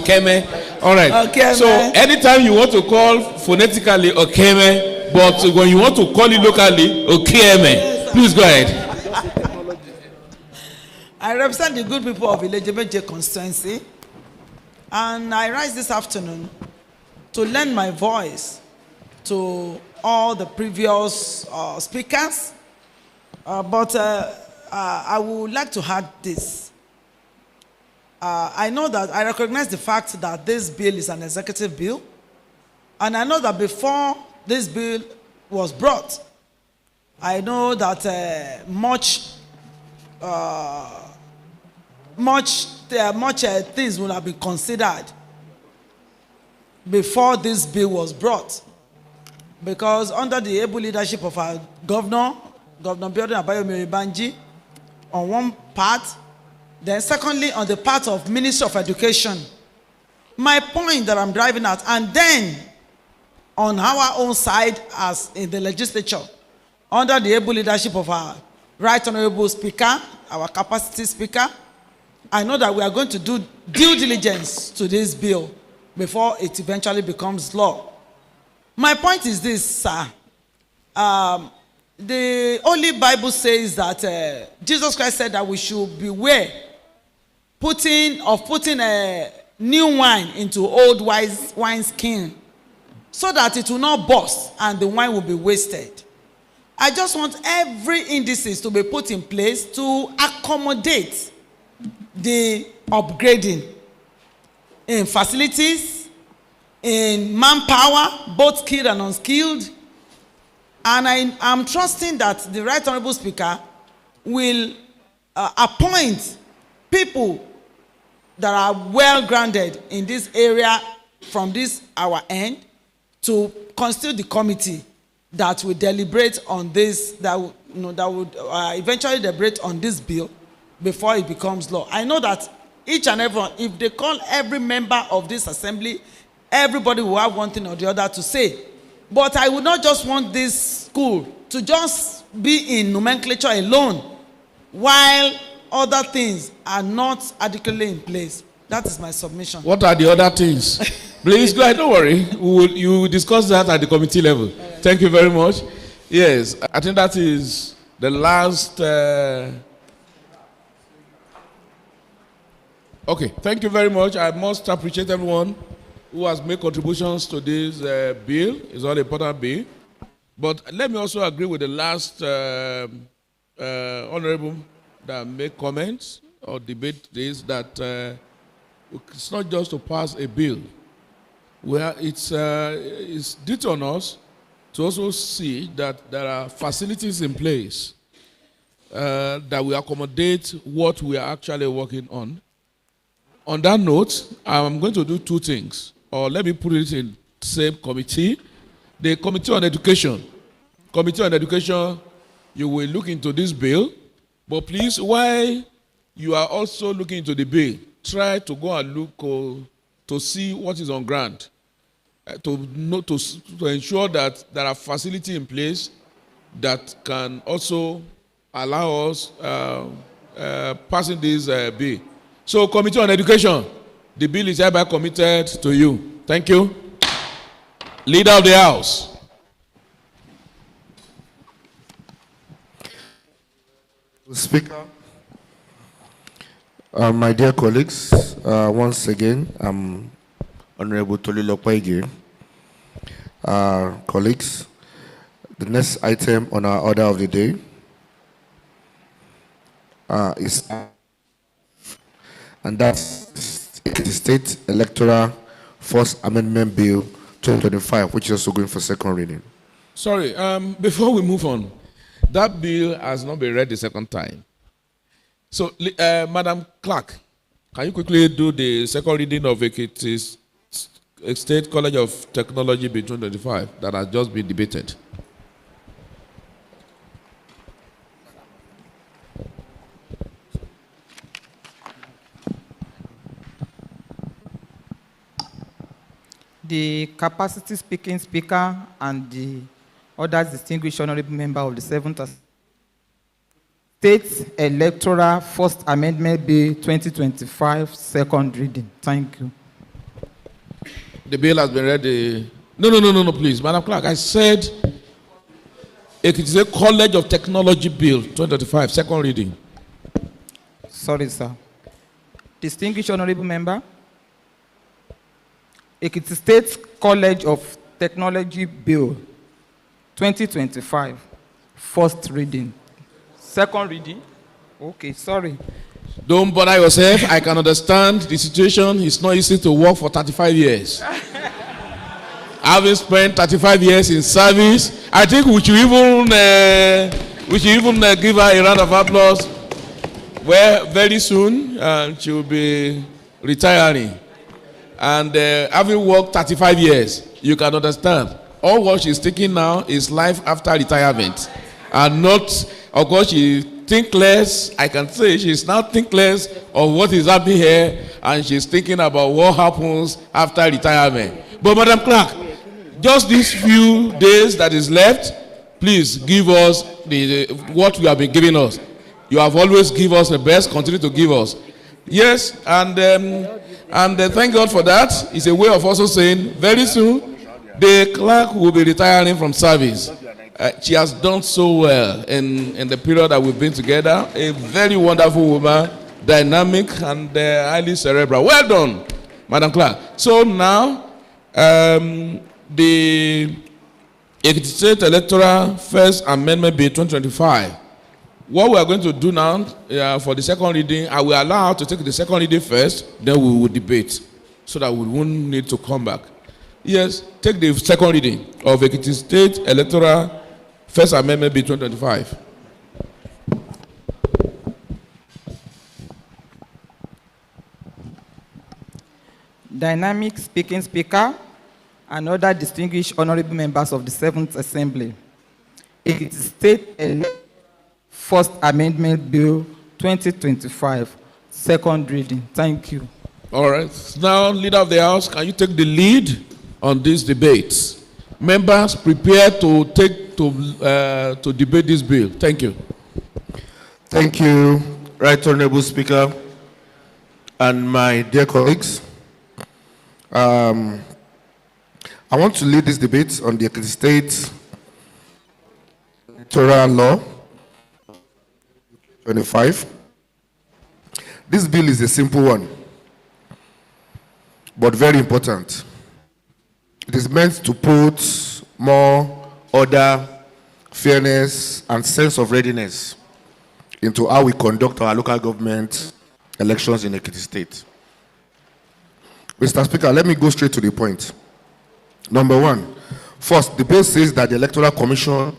Okeme. All right. Okeme. So anytime you want to call phonetically Okeme, but when you want to call it locally, Okeme. Please go ahead. I represent the good people of Ilejemeje constituency, and I rise this afternoon to lend my voice to all the previous speakers, but I would like to add this. I know that I recognize the fact that this bill is an executive bill, and I know that before this bill was brought, I know that much things would have been considered before this bill was brought, because under the able leadership of our Governor Biodun Abayomi Banji, on one part, then secondly on the part of Ministry of Education. My point that I'm driving at, and then on our own side as in the legislature, under the able leadership of our Right Honorable Speaker, our capacity speaker, I know that we are going to do due diligence to this bill before it eventually becomes law. My point is this, sir. The Holy Bible says that Jesus Christ said that we should beware putting a new wine into old wine skin, so that it will not burst and the wine will be wasted. I just want every indices to be put in place to accommodate the upgrading in facilities, in manpower, both skilled and unskilled. And I'm trusting that the Right Honorable Speaker will appoint people that are well grounded in this area from this our end to constitute the committee that will deliberate on this, that would eventually deliberate on this bill before it becomes law. I know that each and everyone, if they call every member of this assembly, everybody will have one thing or the other to say. But I would not just want this school to just be in nomenclature alone while other things are not adequately in place. That is my submission. What are the other things? Please go ahead, don't worry. You will discuss that at the committee level. Thank you very much. Yes, I think that is the last. Okay, thank you very much. I must appreciate everyone who has made contributions to this bill. It's an important bill. But let me also agree with the last honorable that made comments or debate this, that it's not just to pass a bill. Where it's due on us to also see that there are facilities in place that will accommodate what we are actually working on. On that note, I'm going to do two things, or let me put it in the same committee. The Committee on Education. Committee on Education, you will look into this bill, but please, while you are also looking into the bill, try to go and look to see what is on ground, to ensure that there are facilities in place that can also allow us passing this bill. So, Committee on Education, the bill is hereby committed to you. Thank you. Leader of the House. Speaker, my dear colleagues, once again, I'm Honorable Tolulokwaige. Colleagues, the next item on our order of the day is, and that's the State Electoral First Amendment Bill 2025, which is also going for second reading. Sorry, before we move on, that bill has not been read the second time. So, Madam Clerk, can you quickly do the second reading of Ekiti's State College of Technology Bill 2025 that has just been debated? The capacity speaking speaker and the other distinguished honorable member of the 7th State Electoral First Amendment Bill 2025 second reading. Thank you. The bill has been read. No, please. Madam Clerk, I said it is a College of Technology Bill 2025, second reading. Sorry, sir. Distinguished Honorable Member, Ekiti State College of Technology Bill 2025, first reading. Second reading? Okay, sorry. Don't bother yourself. I can understand the situation. It's not easy to work for 35 years. Having spent 35 years in service, I think we should even give her a round of applause. Well, very soon she will be retiring. And having worked 35 years, you can understand. All what she's taking now is life after retirement. And not, of course, she think less. I can say she's now think less of what is happening here, and she's thinking about what happens after retirement. But Madam Clerk, just these few days that is left, please give us what you have been giving us. You have always given us the best. Continue to give us. Yes, and thank God for that. It's a way of also saying very soon the clerk will be retiring from service. She has done so well in the period that we've been together. A very wonderful woman, dynamic and highly cerebral. Well done, Madam Clerk. So now, the Ekiti State Electoral First Amendment Bill 2025. What we are going to do now for the second reading, I will allow her to take the second reading first, then we will debate, so that we won't need to come back. Yes, take the second reading of Ekiti State Electoral First Amendment Bill 2025. Dynamic speaking speaker and other distinguished honorable members of the 7th Assembly. Ekiti State First Amendment Bill 2025, second reading. Thank you. All right. Now, Leader of the House, can you take the lead on this debate? Members, prepare to debate this bill. Thank you. Thank you, Right Honorable Speaker, and my dear colleagues. I want to lead this debate on the Ekiti State Electoral Law 25. This bill is a simple one, but very important. It is meant to put more order, fairness, and sense of readiness into how we conduct our local government elections in Ekiti State. Mr. Speaker, let me go straight to the point. Number one, first, the bill says that the Electoral Commission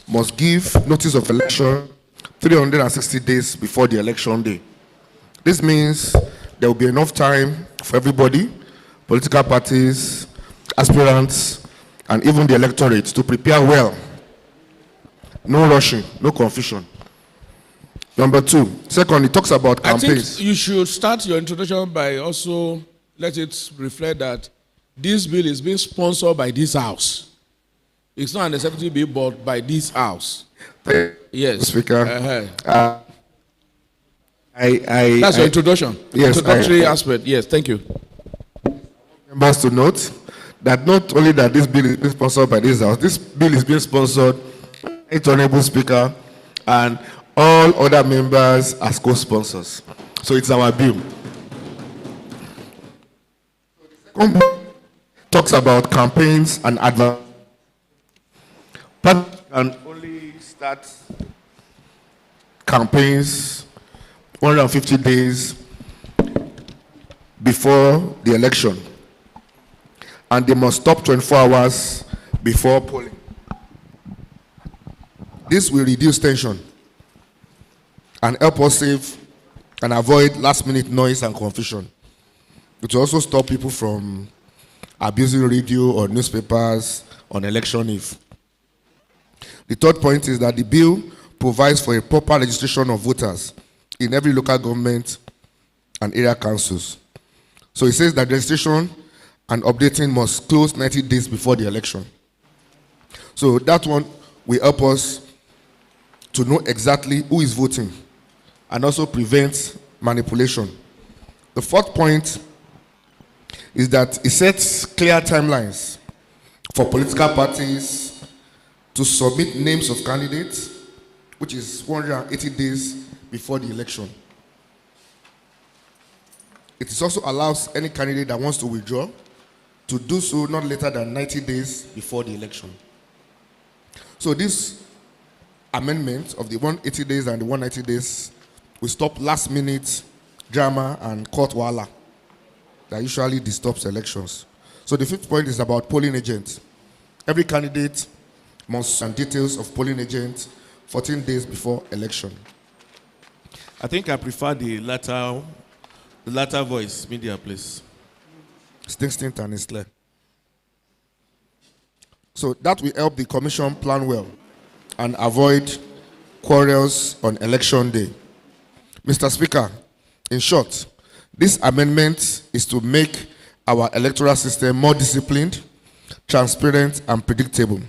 must give notice of election 360 days before the election day. This means there will be enough time for everybody, political parties, aspirants, and even the electorate to prepare well. No rushing, no confusion. Number two, second, it talks about campaigns. I think you should start your introduction by also let it reflect that this bill is being sponsored by this house. It's not an executive bill, but by this house. Yes. Speaker. That's your introduction. Yes. Introductory aspect. Yes, thank you. Members to note that not only that this bill is being sponsored by this house, this bill is being sponsored by the Honorable Speaker and all other members as co-sponsors. So it's our bill. Talks about campaigns and advertising. Parties can only start campaigns 150 days before the election, and they must stop 24 hours before polling. This will reduce tension and help us save and avoid last-minute noise and confusion. It will also stop people from abusing radio or newspapers on election eve. The third point is that the bill provides for a proper registration of voters in every local government and area councils. So it says that registration and updating must close 90 days before the election. So that one will help us to know exactly who is voting and also prevent manipulation. The fourth point is that it sets clear timelines for political parties to submit names of candidates, which is 180 days before the election. It also allows any candidate that wants to withdraw to do so not later than 90 days before the election. So this amendment of the 180 days and the 190 days will stop last-minute drama and court wahala that usually disturbs elections. So the fifth point is about polling agents. Every candidate must send details of polling agents 14 days before election. I think I prefer the latter voice, media, please. It's distinct and it's clear. So that will help the commission plan well and avoid quarrels on election day. Mr. Speaker, in short, this amendment is to make our electoral system more disciplined, transparent, and predictable.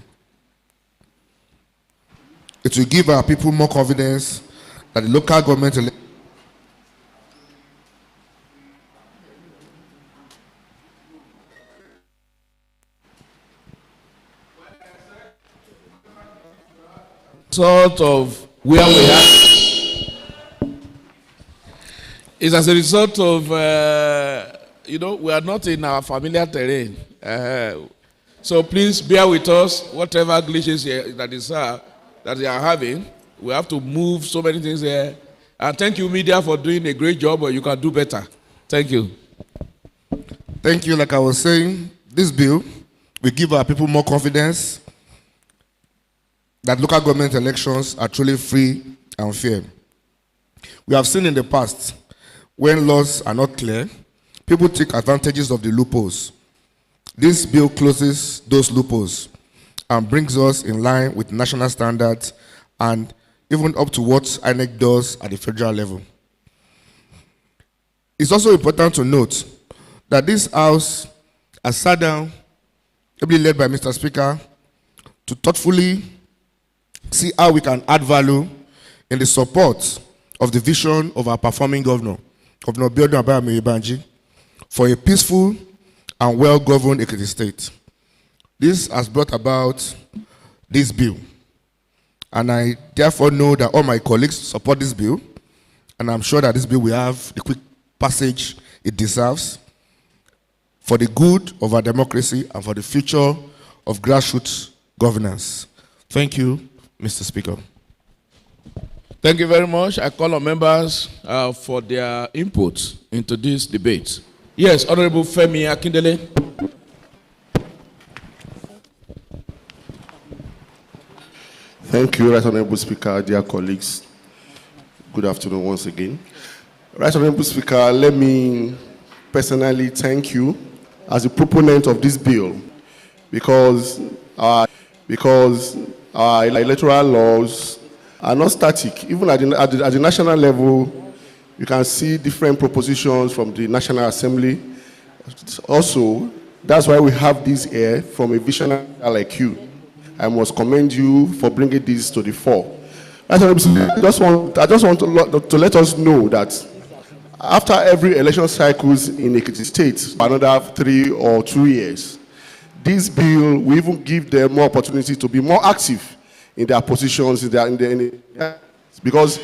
It will give our people more confidence that the local government Sort of where we are is as a result of, we are not in our familiar terrain. So please bear with us, whatever glitches that they are having. We have to move so many things here. And thank you, media, for doing a great job, but you can do better. Thank you. Thank you. Like I was saying, this bill will give our people more confidence that local government elections are truly free and fair. We have seen in the past, when laws are not clear, people take advantages of the loopholes. This bill closes those loopholes and brings us in line with national standards and even up to what INEC does at the federal level. It's also important to note that this House has sat down, ably led by Mr. Speaker, to thoughtfully see how we can add value in the support of the vision of our performing governor, Governor Biodun Abayomi, for a peaceful and well-governed Ekiti State. This has brought about this bill, and I therefore know that all my colleagues support this bill, and I'm sure that this bill will have the quick passage it deserves for the good of our democracy and for the future of grassroots governance. Thank you, Mr. Speaker. Thank you very much. I call on members for their input into this debate. Yes, Honorable Femi Akindele. Thank you, Right Honorable Speaker, dear colleagues. Good afternoon once again. Right Honorable Speaker, let me personally thank you as a proponent of this bill because our electoral laws are not static. Even at the national level, you can see different propositions from the National Assembly. Also, that's why we have this here from a visionary like you. I must commend you for bringing this to the fore. I just want to let us know that after every election cycles in Ekiti State, another 3 or 2 years, this bill will even give them more opportunity to be more active in their positions, because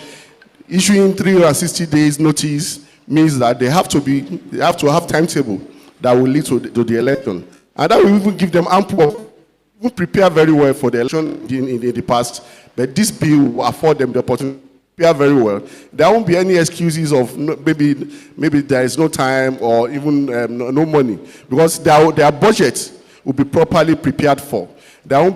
issuing 360 days notice means that they have to have timetable that will lead to the election, and that will even give them ample, even prepare very well for the election in the past. But this bill will afford them the opportunity to prepare very well. There won't be any excuses of maybe there is no time or even no money, because their budget will be properly prepared for. There won't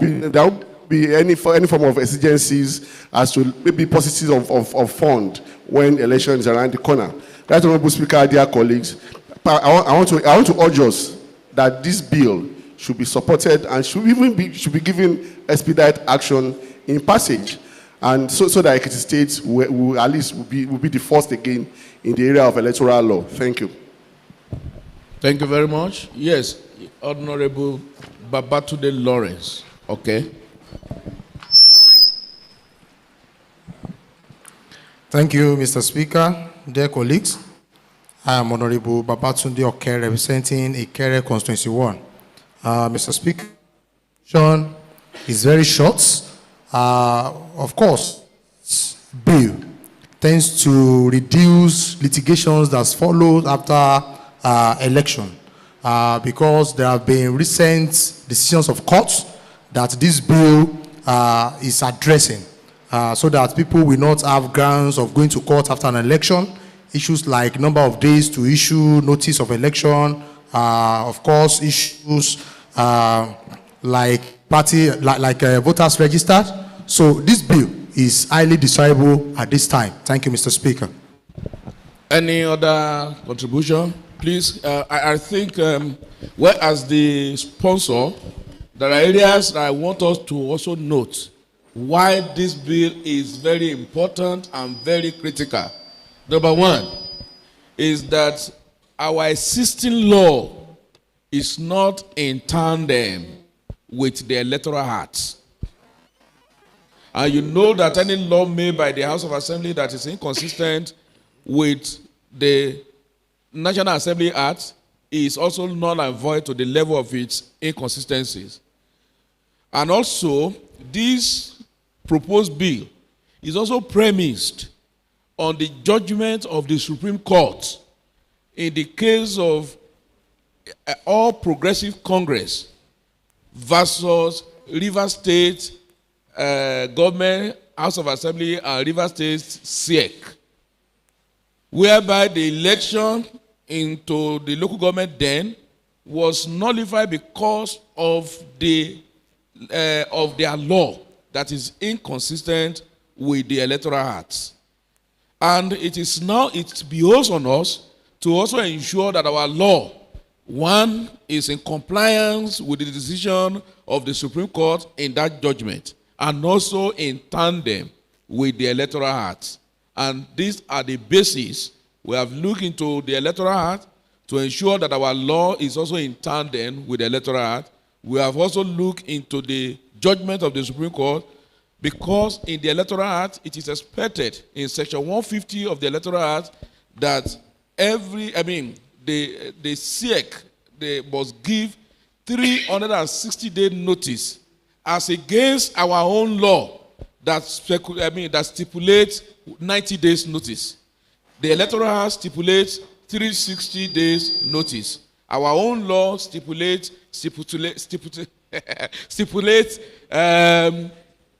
be any form of exigencies as to maybe paucity of fund when election is around the corner. Right Honorable Speaker, dear colleagues, I want to urge us that this bill should be supported and should be given expedite action in passage, and so that Ekiti State will at least will be the first again in the area of electoral law. Thank you. Thank you very much. Yes, Honorable Babatunde Lawrence. Okay. Thank you, Mr. Speaker, dear colleagues. I am Honorable Babatunde Oke, representing Ikere Constituency 1. Mr. Speaker, Sean is very short. Of course, bill tends to reduce litigations that followed after election because there have been recent decisions of courts that this bill is addressing so that people will not have grounds of going to court after an election. Issues like number of days to issue notice of election, of course, issues like voters registered. So this bill is highly desirable at this time. Thank you, Mr. Speaker. Any other contribution? Please, I think, well, as the sponsor, there are areas that I want us to also note why this bill is very important and very critical. Number one is that our existing law is not in tandem with the Electoral Act. And you know that any law made by the House of Assembly that is inconsistent with the National Assembly Act is also null and void to the level of its inconsistencies. And also, this proposed bill is also premised on the judgment of the Supreme Court in the case of All Progressive Congress versus Rivers State Government, House of Assembly, and Rivers State SEC, whereby the election into the local government then was nullified because of their law that is inconsistent with the Electoral Act. And it behoves on us to also ensure that our law, one, is in compliance with the decision of the Supreme Court in that judgment, and also in tandem with the Electoral Act. And these are the bases. We have looked into the Electoral Act to ensure that our law is also in tandem with the Electoral Act. We have also looked into the judgment of the Supreme Court, because in the Electoral Act, it is expected in Section 150 of the Electoral Act that the SEC, they must give 360-day notice as against our own law that stipulates 90 days notice. The Electoral Act stipulates 360 days notice. Our own law stipulates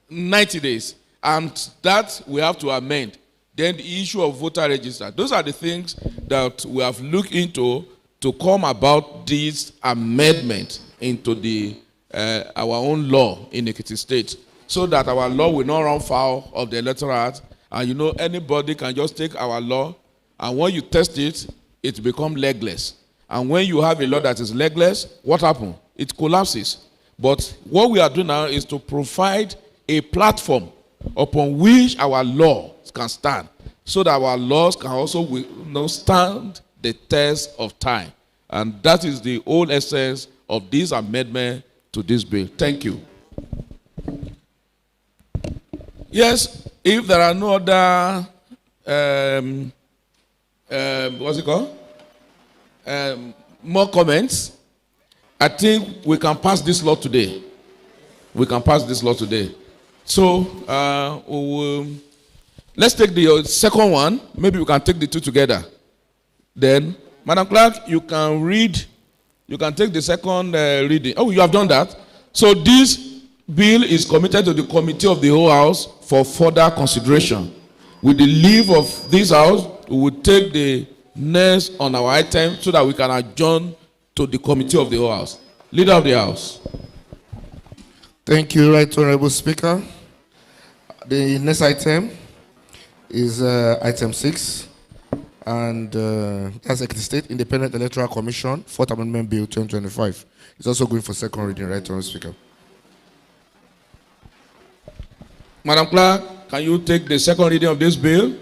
90 days, and that we have to amend. Then the issue of voter register. Those are the things that we have looked into to come about this amendment into the our own law in Ekiti State, so that our law will not run foul of the Electoral Act. And you know, anybody can just take our law, and when you test it, it becomes legless. And when you have a law that is legless, what happens? It collapses. But what we are doing now is to provide a platform upon which our laws can stand, so that our laws can also stand the test of time. And that is the whole essence of this amendment to this bill. Thank you. Yes, if there are no other, what's it called? More comments, I think we can pass this law today. We can pass this law today. So, let's take the second one. Maybe we can take the two together. Then, Madam Clerk, you can read. You can take the second reading. Oh, you have done that. So this bill is committed to the Committee of the Whole House for further consideration. With the leave of this House, we will take the next on our item so that we can adjourn to the Committee of the Whole House. Leader of the House. Thank you, Right Honorable Speaker. The next item is item 6, and that's Ekiti State Independent Electoral Commission, 4th Amendment Bill 2025. It's also going for second reading, Right Honorable Speaker. Madam Clerk, can you take the second reading of this bill?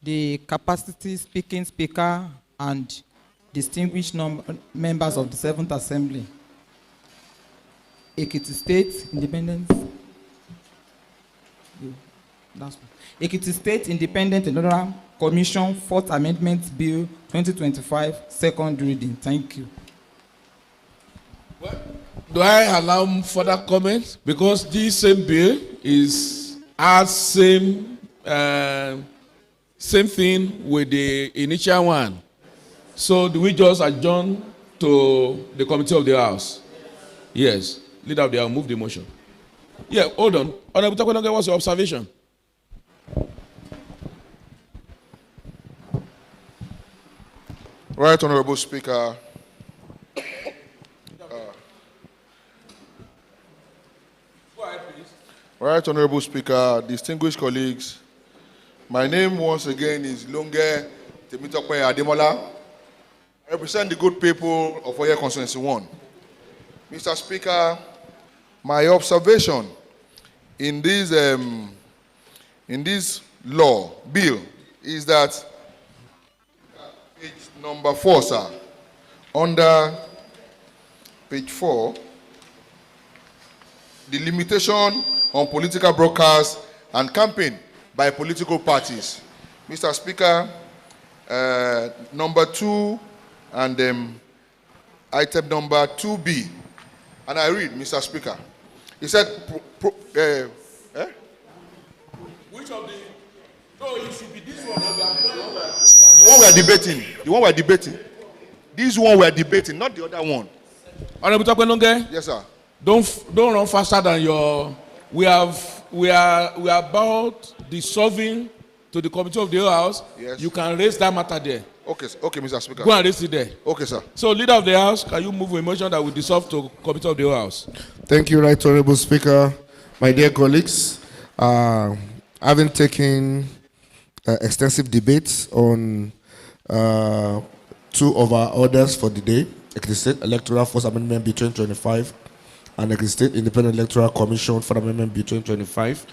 The capacity speaking speaker and distinguished members of the 7th Assembly. Ekiti State Independent. Ekiti State Independent Electoral Commission 4th Amendment Bill 2025, second reading. Thank you. Do I allow further comments? Because this same bill has same thing with the initial one. So do we just adjourn to the committee of the House? Yes. Leader of the House, move the motion. Yeah, hold on. Honorable Takwenoge, what's your observation? Right, Honorable Speaker. Right, Honorable Speaker, distinguished colleagues, my name once again is Lunge Temitope Ademola. I represent the good people of Oye Constituency 1. Mr. Speaker, my observation in this bill is that page number 4, sir, under page 4, the limitation on political broadcast and campaign by political parties. Mr. Speaker, number 2 and item number 2B. And I read, Mr. Speaker. He said, Which of the... No, it should be this one. The one we are debating. The one we are debating. This one we are debating, not the other one. Honorable Takwenoge? Yes, sir. Don't run faster than your... We are about dissolving to the committee of the House. Yes. You can raise that matter there. Okay, Mr. Speaker. Go and raise it there. Okay, sir. So, Leader of the House, can you move a motion that we dissolve to committee of the House? Thank you, Right Honorable Speaker. My dear colleagues, having taken extensive debates on 2 of our orders for the day, Ekiti State Electoral Force Amendment Bill 2025 and Ekiti State Independent Electoral Commission for Amendment Bill 2025.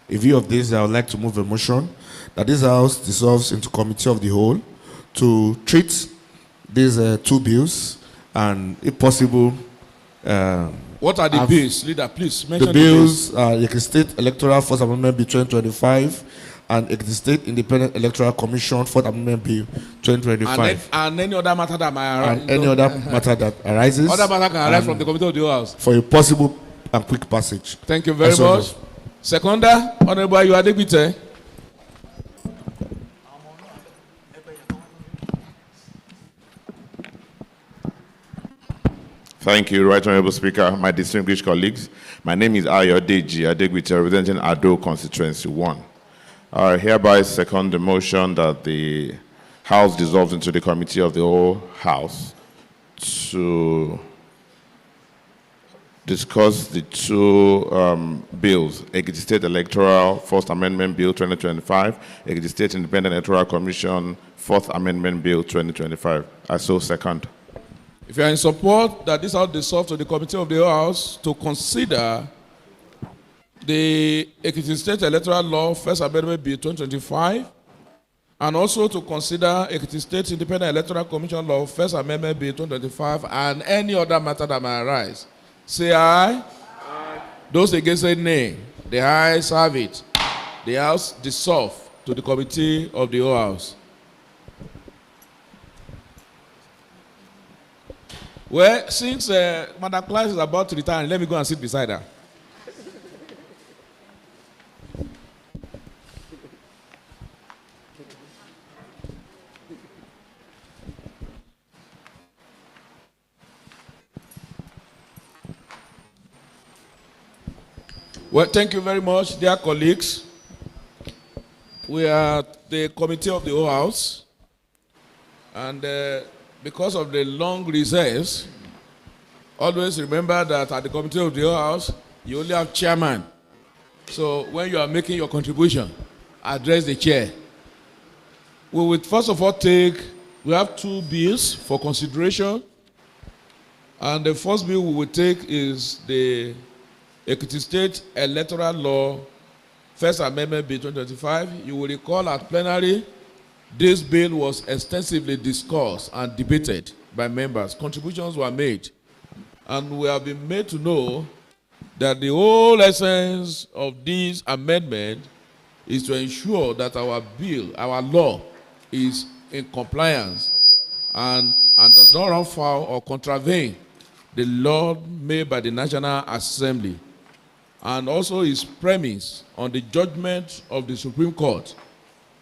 In view of this, I would like to move a motion that this House dissolves into Committee of the Whole to treat these 2 bills and, if possible, what are the bills, Leader? Please mention the bills. Ekiti State Electoral Force Amendment Bill 2025 and Ekiti State Independent Electoral Commission for Amendment Bill 2025. And any other matter that might arise. And any other matter that arises. Other matter can arise from the committee of the House. For a possible and quick passage. Thank you very much. Seconder, Honorable Adegbite. Thank you, Right Honorable Speaker, my distinguished colleagues. My name is Ayodeji Adegbite, representing Ado Constituency 1. I hereby second the motion that the House dissolves into the Committee of the Whole House to discuss the 2 bills, Ekiti State Electoral First Amendment Bill 2025, Ekiti State Independent Electoral Commission 4th Amendment Bill 2025. I so second. If you are in support that this House dissolve to the Committee of the House to consider the Ekiti State Electoral Law First Amendment Bill 2025 and also to consider Ekiti State Independent Electoral Commission Law First Amendment Bill 2025 and any other matter that may arise, say aye. Aye. Those against say nay. The ayes have it. The House dissolve to the Committee of the House. Well, since Madam Clark is about to retire, let me go and sit beside her. Well, thank you very much, dear colleagues. We are the Committee of the Whole House, and because of the long recess, always remember that at the Committee of the Whole House, you only have chairman. So when you are making your contribution, address the chair. We will first of all we have 2 bills for consideration. And the first bill we will take is the Ekiti State Electoral Law First Amendment Bill 2025. You will recall at plenary, this bill was extensively discussed and debated by members. Contributions were made. And we have been made to know that the whole essence of this amendment is to ensure that our bill, our law, is in compliance and does not run foul or contravene the law made by the National Assembly, and also is premised on the judgment of the Supreme Court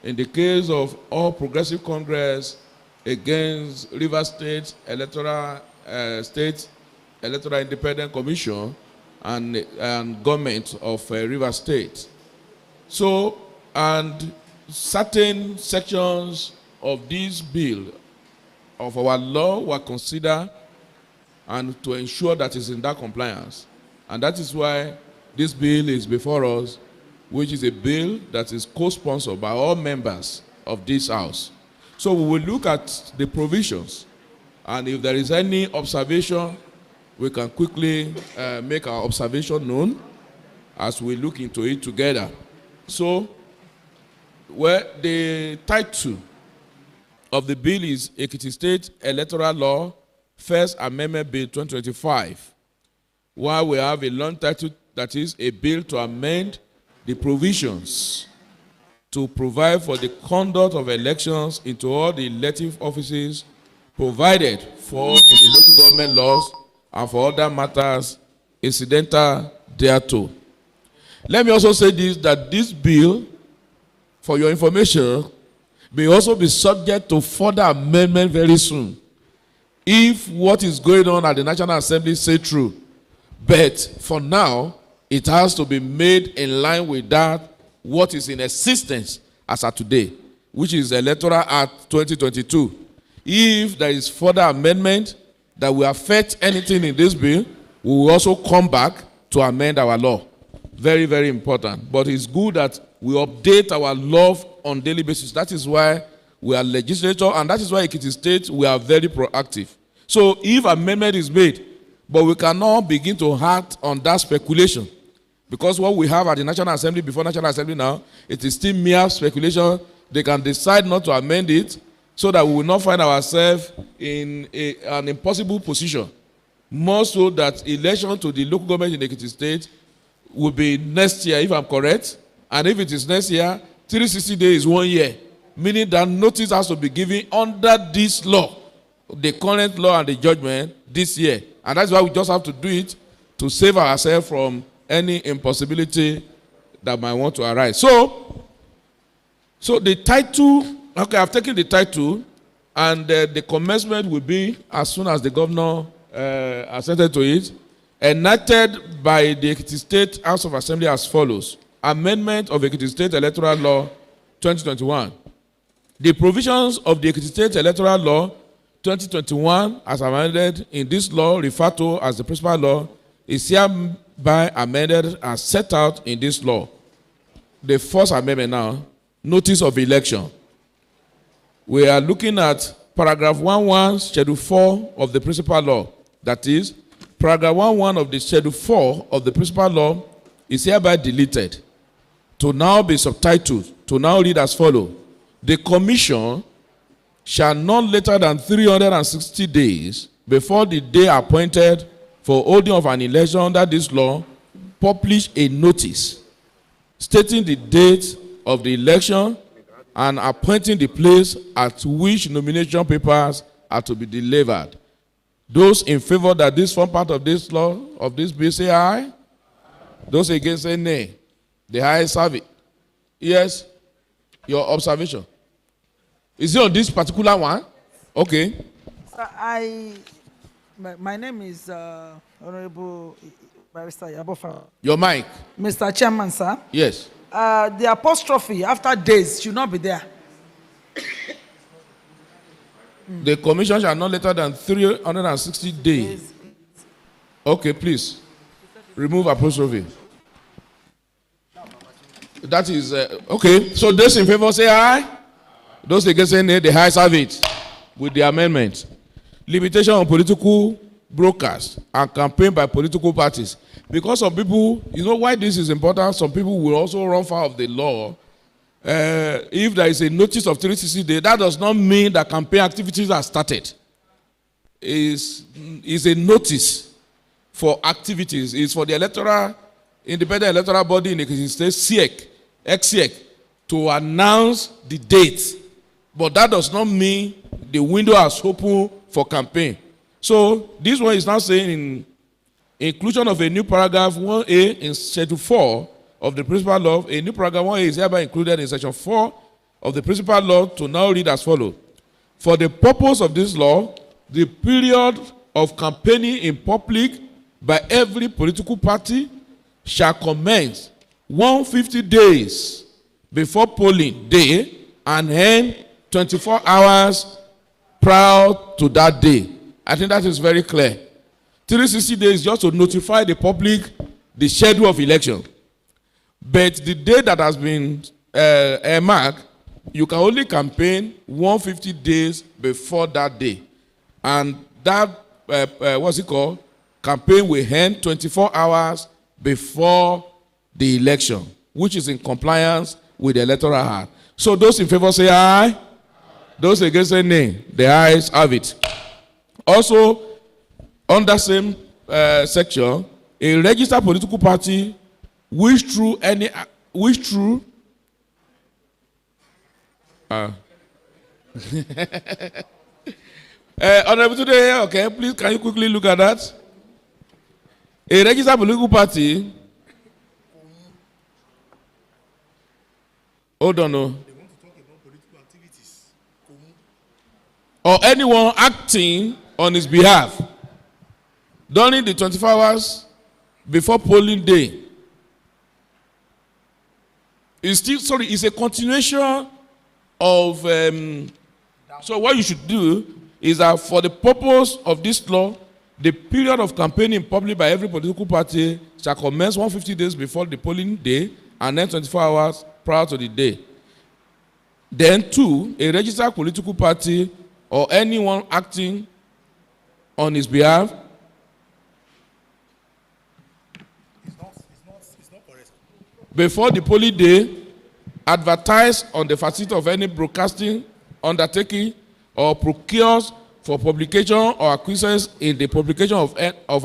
in the case of All Progressive Congress against Rivers State Electoral Independent Commission and government of Rivers State. So, and certain sections of this bill of our law were considered and to ensure that it's in that compliance. And that is why this bill is before us, which is a bill that is co-sponsored by all members of this House. So we will look at the provisions, and if there is any observation, we can quickly make our observation known as we look into it together. So, the title of the bill is Ekiti State Electoral Law, First Amendment Bill 2025, while we have a long title that is a bill to amend the provisions to provide for the conduct of elections into all the elective offices provided for in the local government laws and for other matters incidental thereto. Let me also say this, that this bill, for your information, may also be subject to further amendment very soon, if what is going on at the National Assembly say true. But for now, it has to be made in line with that, what is in existence as of today, which is Electoral Act 2022. If there is further amendment that will affect anything in this bill, we will also come back to amend our law. Very, very important. But it's good that we update our law on daily basis. That is why we are legislature, and that is why Ekiti State, we are very proactive. So if amendment is made, but we cannot begin to act on that speculation, because what we have at the National Assembly, before National Assembly now, it is still mere speculation. They can decide not to amend it, so that we will not find ourselves in an impossible position. More so that election to the local government in Ekiti State will be next year, if I'm correct. And if it is next year, 360 days is 1 year, meaning that notice has to be given under this law, the current law and the judgment this year. And that's why we just have to do it to save ourselves from any impossibility that might want to arise. So the title, okay, I've taken the title, and the commencement will be as soon as the governor assented to it, enacted by the Ekiti State House of Assembly as follows. Amendment of Ekiti State Electoral Law 2021. The provisions of the Ekiti State Electoral Law 2021 as amended in this law, referred to as the principal law, is hereby amended and set out in this law. The first amendment now, notice of election. We are looking at paragraph 11, schedule 4 of the principal law. That is, paragraph 11 of the schedule 4 of the principal law is hereby deleted to now be subtitled, to now read as follows. The commission shall not later than 360 days before the day appointed for holding of an election under this law publish a notice stating the date of the election and appointing the place at which nomination papers are to be delivered. Those in favor that this form part of this law, of this bill, say aye. Those against say nay. The ayes have it. Yes, your observation. Is it on this particular one? Okay. Sir, my name is Honorable Barrister Yabofa. Your mic. Mr. Chairman, sir. Yes. The apostrophe after days should not be there. The commission shall not later than 360 days. Okay, please. Remove apostrophe. That is, okay. So those in favor say aye. Those against say nay, the ayes have it with the amendment. Limitation on political broadcast and campaign by political parties. Because some people, you know why this is important? Some people will also run foul of the law. If there is a notice of 360 days, that does not mean that campaign activities are started. It's a notice for activities. It's for the independent electoral body in the state, EXIEC, to announce the date. But that does not mean the window has opened for campaign. So this one is now saying in inclusion of a new paragraph 1A in Schedule 4 of the Principal Law, a new paragraph 1A is hereby included in Section 4 of the Principal Law to now read as follows. For the purpose of this law, the period of campaigning in public by every political party shall commence 150 days before polling day and end 24 hours prior to that day. I think that is very clear. 360 days just to notify the public the schedule of election. But the day that has been marked, you can only campaign 150 days before that day. And that, campaign will end 24 hours before the election, which is in compliance with the Electoral Act. So those in favor say aye. Those against say nay. The ayes have it. Also, on that same section, a registered political party which through Honorable today, okay, please can you quickly look at that? A registered political party. Hold on, no. Or anyone acting on his behalf during the 24 hours before polling day. It's a continuation of. So what you should do is that for the purpose of this law, the period of campaigning in public by every political party shall commence 150 days before the polling day and then 24 hours prior to the day. Then, 2, a registered political party or anyone acting on his behalf before the polling day, advertise on the facility of any broadcasting undertaking or procures for publication or acquiescence in the publication of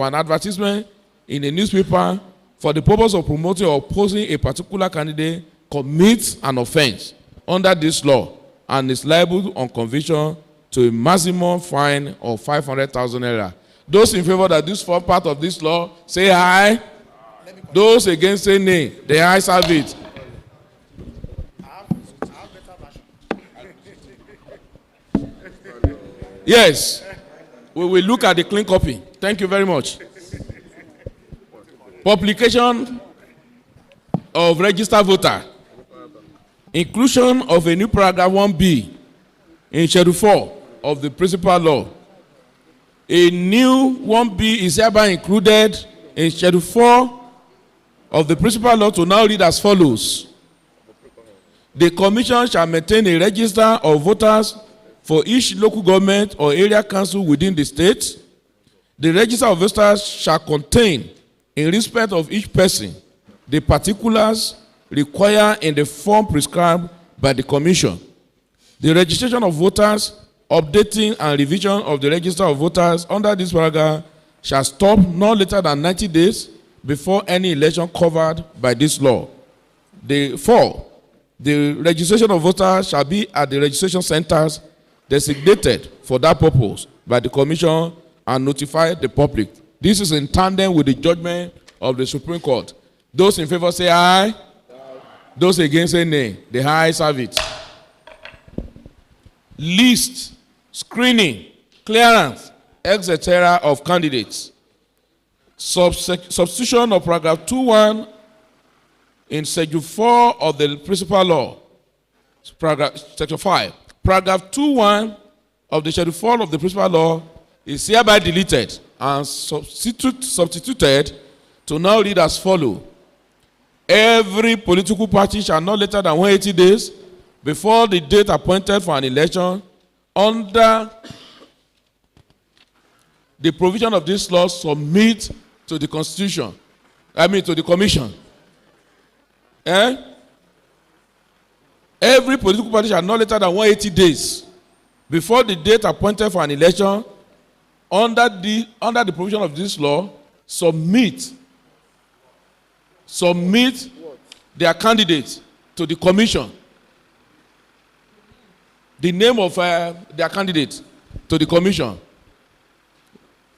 an advertisement in a newspaper for the purpose of promoting or opposing a particular candidate commits an offense under this law and is liable on conviction to a maximum fine of 500,000 naira. Those in favor that this form part of this law say aye. Those against say nay. The ayes have it. Yes, we will look at the clean copy. Thank you very much. Publication of registered voter. Inclusion of a new paragraph 1B in Schedule 4 of the Principal Law. A new 1B is hereby included in Schedule 4 of the Principal Law to now read as follows. The Commission shall maintain a register of voters for each local government or area council within the state. The register of voters shall contain, in respect of each person, the particulars required in the form prescribed by the Commission. The registration of voters, updating and revision of the register of voters under this paragraph shall stop no later than 90 days before any election covered by this law. 4, the registration of voters shall be at the registration centers designated for that purpose by the Commission and notify the public. This is in tandem with the judgment of the Supreme Court. Those in favor say aye. Aye. Those against say nay. The ayes have it. List, screening, clearance, etc. of candidates. Substitution of paragraph 2.1 in Schedule 4 of the Principal Law. Section 5. Paragraph 2.1 of the Schedule 4 of the Principal Law is hereby deleted and substituted to now read as follows. Every political party shall not later than 180 days before the date appointed for an election under the provision of this law submit to the Constitution. To the Commission. Every political party shall not later than 180 days before the date appointed for an election under the provision of this law submit their candidates to the commission. The name of their candidate to the commission.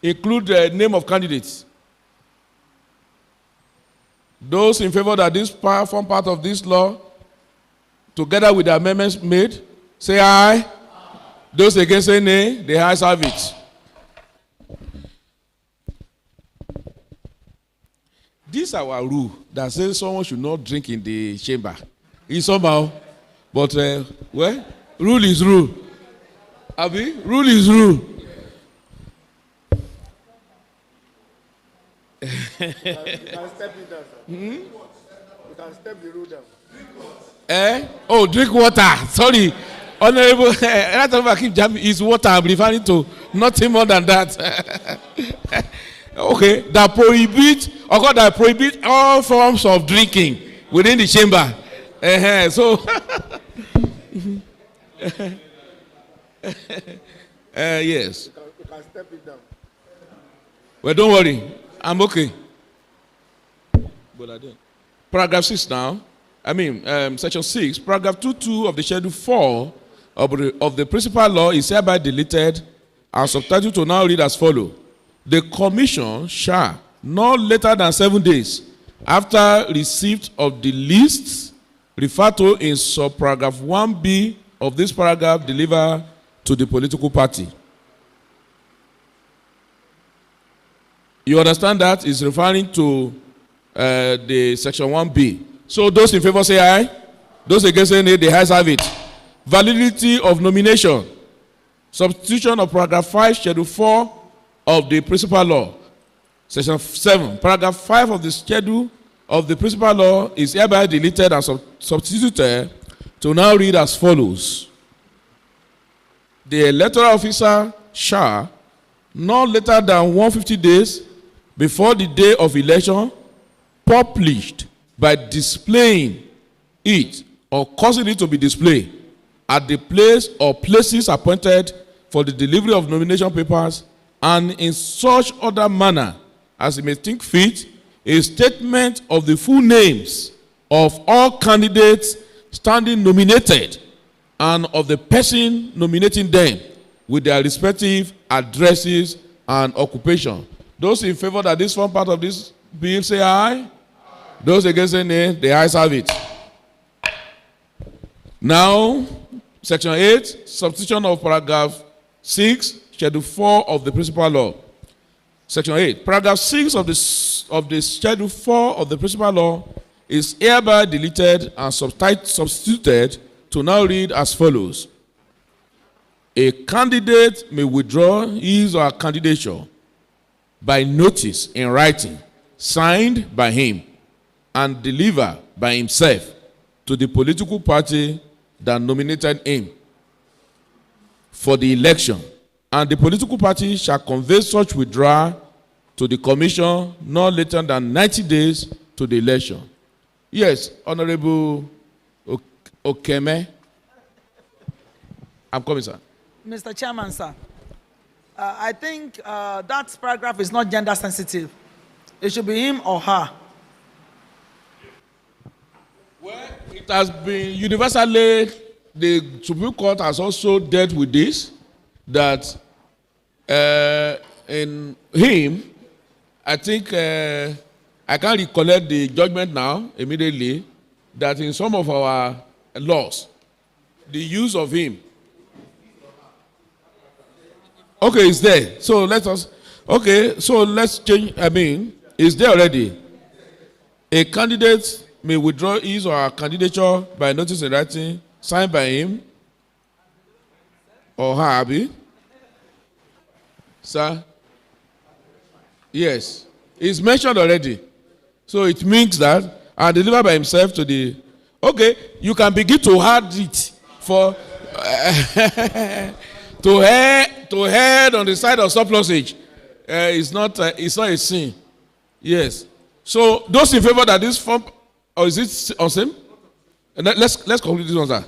Include the name of candidates. Those in favor that this form part of this law, together with the amendments made, say aye. Those against say nay, the ayes have it. This is our rule that says someone should not drink in the chamber. It's somehow, but well, rule is rule. Abi, rule is rule. You can step it down, sir. You can step the rule down. Oh, drink water. Sorry. Honorable, I keep jamming. Is water. I'm referring to nothing more than that. Okay. That prohibit all forms of drinking within the chamber. So, yes. You can step it down. Well, don't worry. I'm okay. Paragraph 6 now. Section 6, paragraph 2.2 of the Schedule 4 of the principal law is hereby deleted and subtitled to now read as follows. The commission shall, not later than 7 days after receipt of the lists referred to in subparagraph 1b of this paragraph, deliver to the political party. You understand that is referring to the section 1b. So those in favor say aye. Those against say nay, the ayes have it. Validity of nomination. Substitution of paragraph 5, schedule 4 of the principal law. Section 7. Paragraph 5 of the schedule of the principal law is hereby deleted and substituted to now read as follows. The electoral officer shall, not later than 150 days before the day of election, published by displaying it or causing it to be displayed at the place or places appointed for the delivery of nomination papers, and in such other manner as he may think fit, a statement of the full names of all candidates standing nominated and of the person nominating them with their respective addresses and occupation. Those in favor that this form part of this bill say aye. Those against say nay, the ayes have it. Now, section 8, substitution of paragraph 6, schedule 4 of the principal law. Section 8, paragraph 6 of the schedule 4 of the principal law is hereby deleted and substituted to now read as follows. A candidate may withdraw his or her candidature by notice in writing, signed by him, and delivered by himself to the political party that nominated him for the election, and the political party shall convey such withdrawal to the commission not later than 90 days to the election. Yes, Honorable Okeme. I'm coming, sir. Mr. Chairman, sir, I think that paragraph is not gender sensitive. It should be him or her. Well, it has been universally, the Supreme Court has also dealt with this, that in him, I think, I can't recollect the judgment now, immediately, that in some of our laws, the use of him. Okay, it's there. So let's change, it's there already. A candidate may withdraw his or her candidature by notice in writing, signed by him or her, Abi. Sir? Yes. It's mentioned already. So it means that, and delivered by himself to the... Okay, you can begin to add it for... to head on the side of surplusage. It's not a sin. Yes. So those in favor that this form... Or is it on same? Let's complete this one, sir.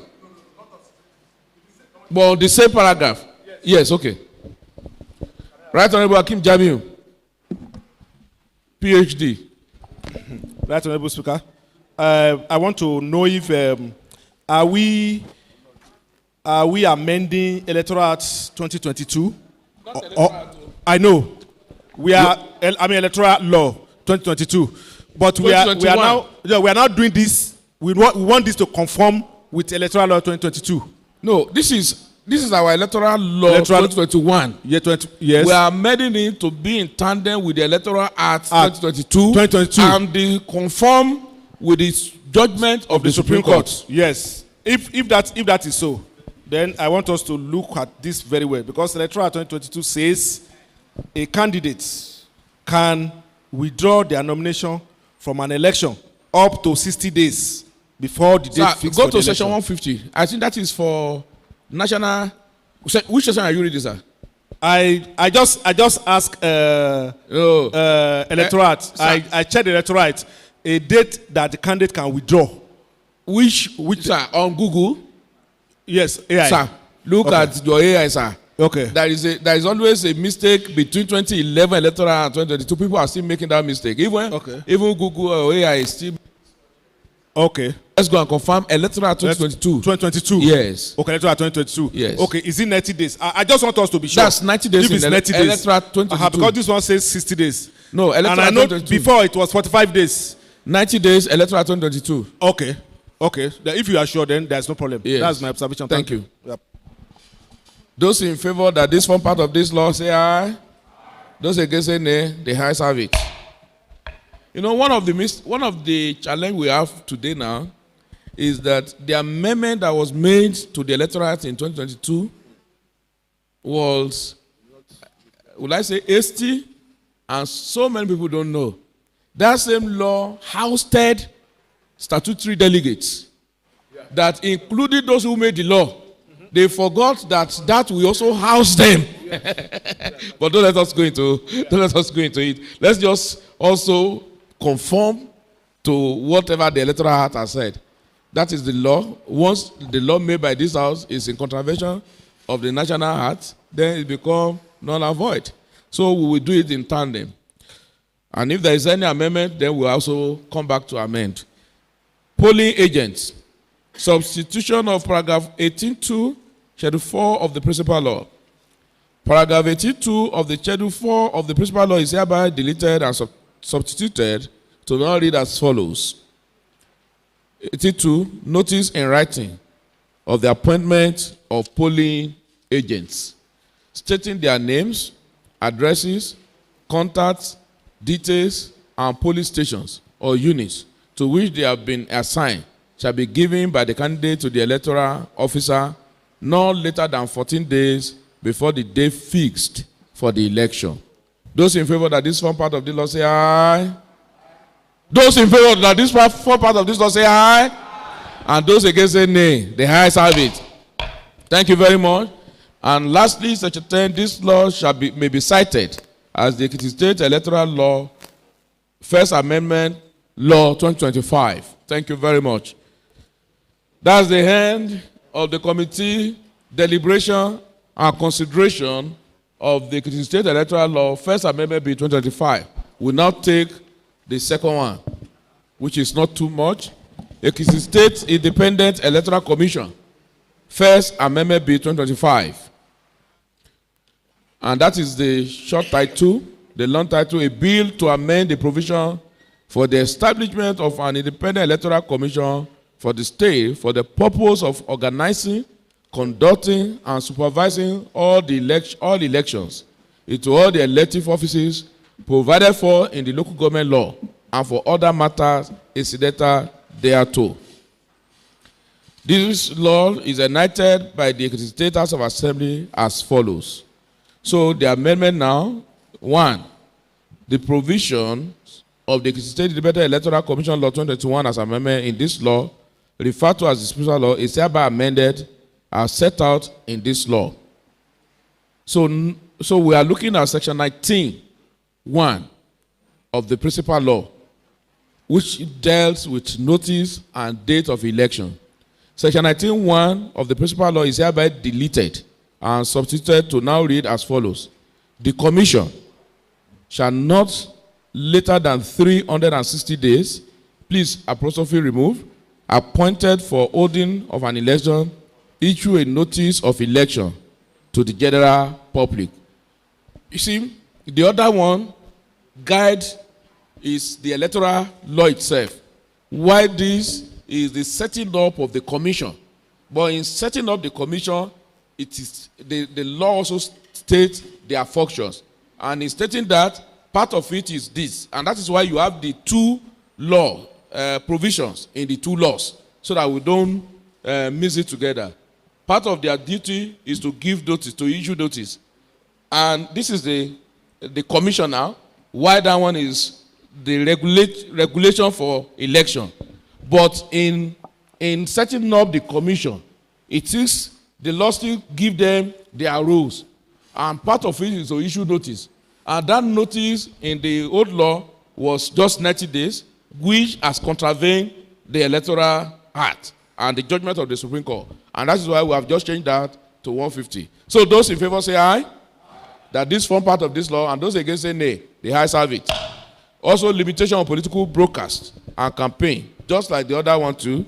Well, the same paragraph. Yes, okay. Right, Honorable Hakim Jamiu. PhD. Right, Honorable Speaker. I want to know if are we amending Electoral Act 2022? I know we are. Electoral Law 2022, but we are now doing this. We want this to conform with Electoral Law 2022. No, this is our electoral law 2021. Yeah, 20, yes. We are amending it to be in tandem with the Electoral Act 2022 and they conform with the judgment of the Supreme Court. Yes. If that is so, then I want us to look at this very well, because Electoral Act 2022 says a candidate can withdraw their nomination from an election up to 60 days before the date fixed. Go to section 150. I think that is for national. Which section are you reading, sir? I just asked electorate. I checked the electorate. A date that the candidate can withdraw. Which sir, on Google? Yes, AI. Sir, look at your AI, sir. Okay. There is always a mistake between 2011 electoral and 2022. People are still making that mistake. Even Google or AI is still. Okay. Let's go and confirm electoral 2022. 2022. Yes. Okay, electoral 2022. Yes. Okay, is it 90 days? I just want us to be sure. That's 90 days. If it's 90 days. Electoral 2022. Because this one says 60 days. No, electoral and I know 2022. before it was 45 days. 90 days, electoral 2022. Okay. Okay. Then if you are sure, then there's no problem. Yes. That's my observation. Thank you. Yep. Those in favor that this form part of this law say aye. Those against say nay, the ayes have it. You know, one of the challenge we have today now is that the amendment that was made to the Electoral Act in 2022 was, would I say, hasty, and so many people don't know. That same law ousted statutory delegates that included those who made the law. They forgot that we also house them. But don't let us go into it. Let's just also conform to whatever the Electoral Act has said. That is the law. Once the law made by this house is in contravention of the National Act, then it becomes null and void. So we will do it in tandem. And if there is any amendment, then we'll also come back to amend. Polling agents. Substitution of paragraph 18.2, schedule 4 of the principal law. Paragraph 18.2 of the schedule 4 of the principal law is hereby deleted and substituted to now read as follows. 18.2, notice in writing of the appointment of polling agents, stating their names, addresses, contacts, details, and polling stations or units to which they have been assigned shall be given by the candidate to the electoral officer not later than 14 days before the day fixed for the election. Those in favor that this form part of the law say aye. Those in favor that this form part of this law say aye. And those against say nay. The ayes have it. Thank you very much. And lastly, section 10, this law may be cited as the Ekiti State Electoral Law, First Amendment Law 2025. Thank you very much. That's the end of the committee deliberation and consideration of the Ekiti State Electoral Law, First Amendment Bill 2025. We'll now take the second one, which is not too much. Ekiti State Independent Electoral Commission, First Amendment Bill 2025. And that is the short title, the long title, a bill to amend the provision for the establishment of an independent electoral commission for the state for the purpose of organizing, conducting, and supervising all elections into all the elective offices provided for in the local government law and for other matters incidental thereto. This law is enacted by the Ekiti State House of Assembly as follows. So the amendment now, 1, the provisions of the Ekiti State Independent Electoral Commission Law 2021 as amendment in this law, referred to as the special law, is hereby amended as set out in this law. So we are looking at section 19(1) of the principal law, which deals with notice and date of election. Section 19(1) of the principal law is hereby deleted and substituted to now read as follows. The commission shall not later than 360 days, please apostrophe remove, appointed for holding of an election, issue a notice of election to the general public. You see, the other one, guide, is the electoral law itself. Why this is the setting up of the commission. But in setting up the commission, it is the law also states their functions. And in stating that, part of it is this. And that is why you have the two law provisions in the two laws, so that we don't mix it together. Part of their duty is to give notice, to issue notice. And this is the commission now, while that one is the regulation for election. But in setting up the commission, it is the law still give them their rules. And part of it is to issue notice. And that notice in the old law was just 90 days, which has contravened the Electoral Act and the judgment of the Supreme Court. And that is why we have just changed that to 150. So those in favor say aye, that this form part of this law, and those against say nay, the ayes have it. Also, limitation on political broadcast and campaign, just like the other one too.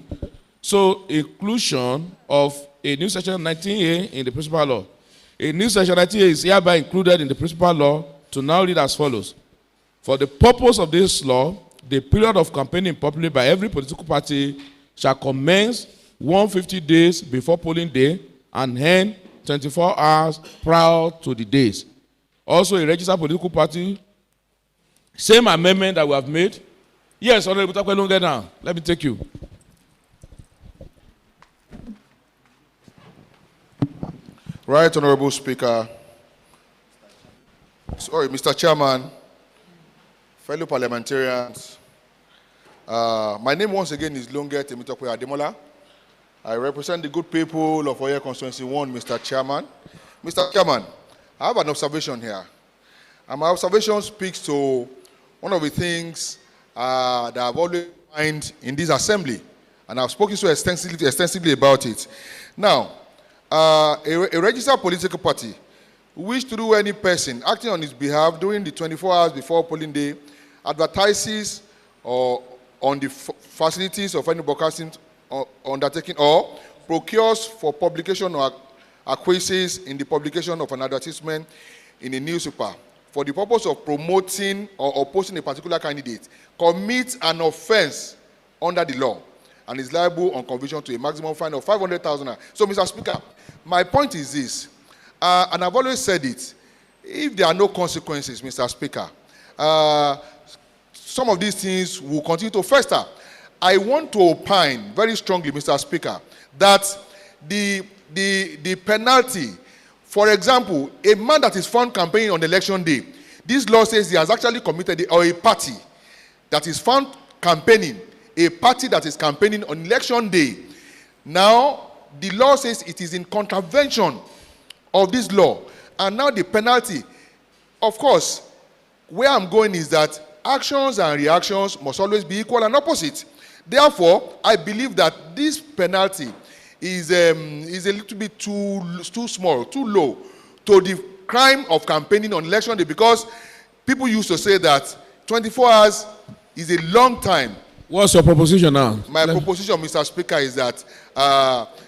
So, inclusion of a new section 19A in the principal law. A new section 19A is hereby included in the principal law to now read as follows. For the purpose of this law, the period of campaigning publicly by every political party shall commence 150 days before polling day and end 24 hours prior to the days. Also, a registered political party, same amendment that we have made. Yes, Honorable Takwelon, get down. Let me take you. Right, Honorable Speaker. Sorry, Mr. Chairman, fellow parliamentarians. My name once again is Longe Temitope Ademola. I represent the good people of Oye Constituency 1, Mr. Chairman. Mr. Chairman, I have an observation here. And my observation speaks to one of the things that I've always find in this assembly. And I've spoken so extensively about it. Now, a registered political party wish to do any person acting on his behalf during the 24 hours before polling day advertises or on the facilities of any broadcasting undertaking or procures for publication or acquiesces in the publication of an advertisement in a newspaper for the purpose of promoting or opposing a particular candidate commits an offense under the law and is liable on conviction to a maximum fine of 500,000. So, Mr. Speaker, my point is this, and I've always said it, if there are no consequences, Mr. Speaker, some of these things will continue to fester. I want to opine very strongly, Mr. Speaker, that the penalty, for example, a man that is found campaigning on election day, this law says he has actually committed, or a party that is found campaigning, a party that is campaigning on election day. Now, the law says it is in contravention of this law. And now the penalty, of course, where I'm going is that actions and reactions must always be equal and opposite. Therefore, I believe that this penalty is a little bit too small, too low to the crime of campaigning on election day, because people used to say that 24 hours is a long time. What's your proposition now? My proposition, Mr. Speaker, is that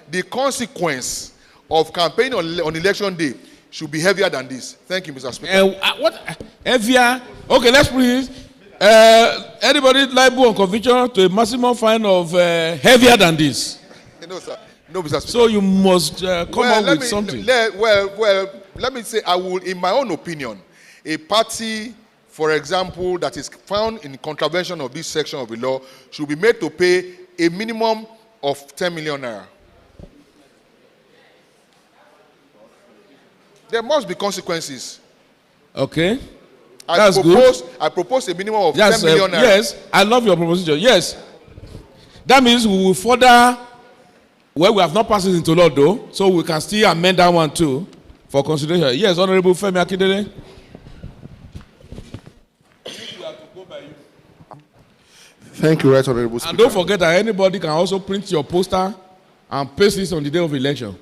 the consequence of campaigning on election day should be heavier than this. Thank you, Mr. Speaker. What? Heavier? Okay, let's put it. Anybody liable on conviction to a maximum fine of heavier than this? No, sir. No, Mr. Speaker. So you must come up with something. Let me say, I will, in my own opinion, a party, for example, that is found in contravention of this section of the law should be made to pay a minimum of 10 million naira. There must be consequences. Okay. That's good. I propose a minimum of 10 million naira. Yes, I love your proposition. Yes. That means we will further, well, we have not passed it into law though, so we can still amend that one too for consideration. Yes, Honorable Femi Akindele. Thank you, Right Honorable Speaker. And don't forget that anybody can also print your poster and paste it on the day of election.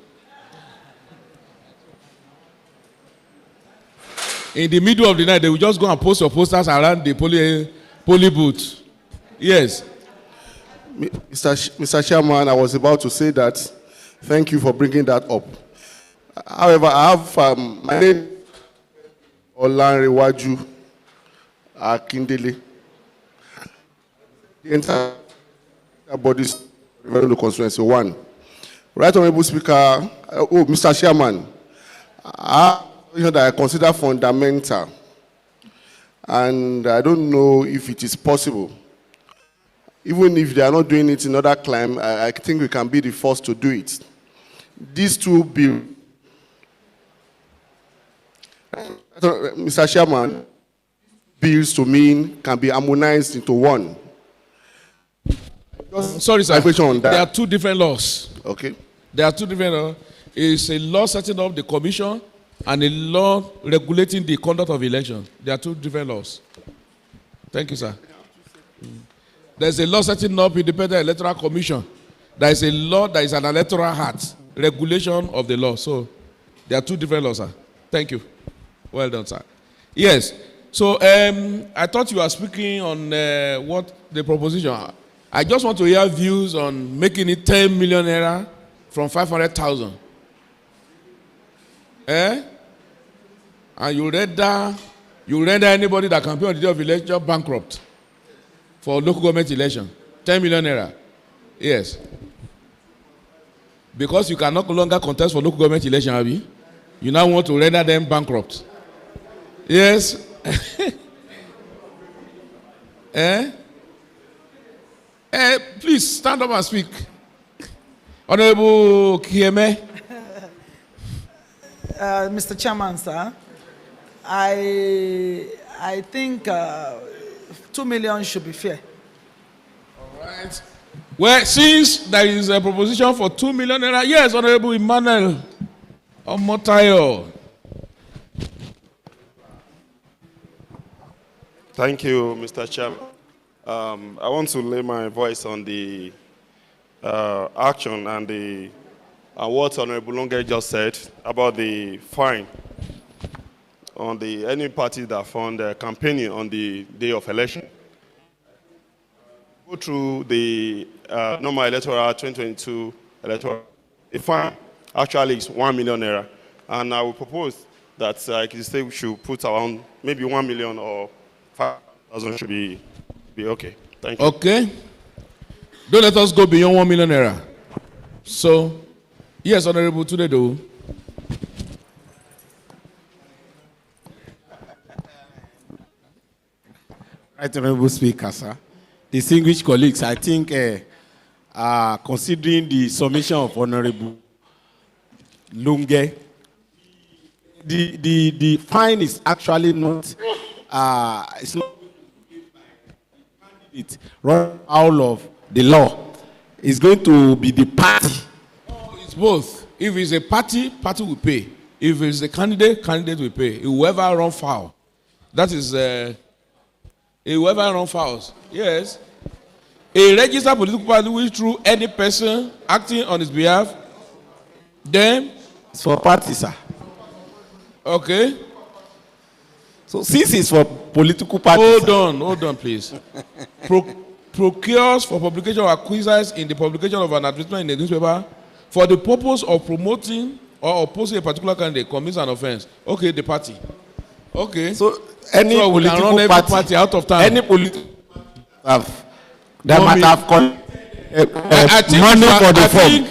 In the middle of the night, they will just go and post your posters around the polling booth. Yes. Mr. Chairman, I was about to say that. Thank you for bringing that up. However, I have my name Olanrewaju Akindele. The entire body's revenue constituency 1. Right Honorable Speaker, Mr. Chairman, that I consider fundamental, and I don't know if it is possible. Even if they are not doing it in other climes, I think we can be the first to do it. These two bills, Mr. Chairman, bills to me can be harmonized into one. Sorry, sir. On that. There are two different laws. Okay. There are two different laws. It's a law setting up the commission and a law regulating the conduct of election. There are two different laws. Thank you, sir. There's a law setting up independent electoral commission. There is a law that is an electoral act, regulation of the law. So there are two different laws, sir. Thank you. Well done, sir. Yes. So I thought you were speaking on what the proposition. I just want to hear views on making it 10 million naira from 500,000. And you render anybody that campaign on the day of election bankrupt for local government election. 10 million naira. Yes. Because you can no longer contest for local government election, Abi. You now want to render them bankrupt. Yes. Please stand up and speak. Honorable Kieme. Mr. Chairman, sir, I think 2 million should be fair. All right. Well, since there is a proposition for 2 million naira, yes, Honorable Emmanuel Omotayo. Thank you, Mr. Chairman. I want to lay my voice on the action and what Honorable Longe just said about the fine on any party that fund campaigning on the day of election. Go through the normal electoral 2022 electoral. The fine actually is 1 million naira, and I will propose that the state we should put around maybe 1 million or 5,000 should be okay. Thank you. Okay. Don't let us go beyond 1 million naira. So, yes, Honorable Tunedo. Right, Honorable Speaker, sir. Distinguished colleagues, I think considering the submission of Honorable Lunge, the fine is actually not, it's not it run out of the law. It's going to be the party. Oh, it's both. If it's a party, party will pay. If it's a candidate, candidate will pay. Whoever run foul. That is, whoever run fouls. Yes. A registered political party which through any person acting on his behalf, then it's for party, sir. Okay. So since it's for political parties, hold on, please. Procures for publication or acquires in the publication of an advertisement in the newspaper for the purpose of promoting or opposing a particular candidate commits an offense. Okay, the party. Okay. So any political party out of time. Any political that might have money for the form.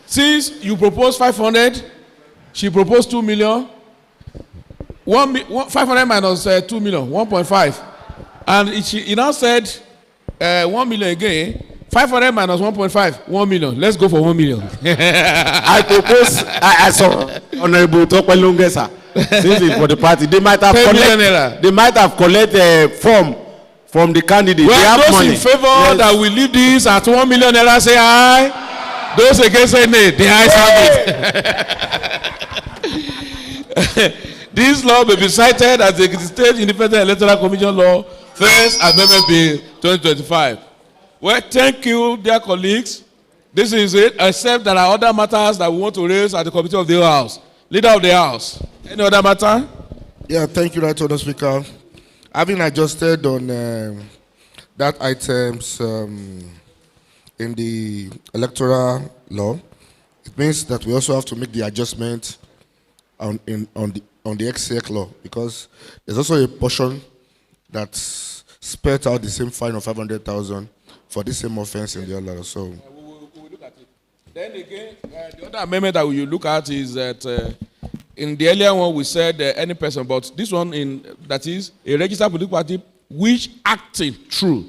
Since you propose 500, she proposed 2 million. 500 minus 2 million, 1.5. And he now said 1 million again. 500 minus 1.5, 1 million. Let's go for 1 million. I propose, I saw Honorable Tokwe sir. Since it's for the party, they might have collected a form from the candidate. Well, they have those money. In favor that we leave this at 1 million naira, say aye. Those against say nay, the ayes have it. This law may be cited as the State Independent Electoral Commission Law, First Amendment Bill 2025. Well, thank you, dear colleagues. This is it, except there are other matters that we want to raise at the Committee of the House. Leader of the House. Any other matter? Yeah, thank you, Right Honourable Speaker. Having adjusted on that items in the electoral law, it means that we also have to make the adjustment on the XCX law, because there's also a portion that spelled out the same fine of 500,000 for the same offence in the other law. So. We will look at it. Then again, the other amendment that we will look at is that in the earlier one we said any person, but this one that is a registered political party which acting true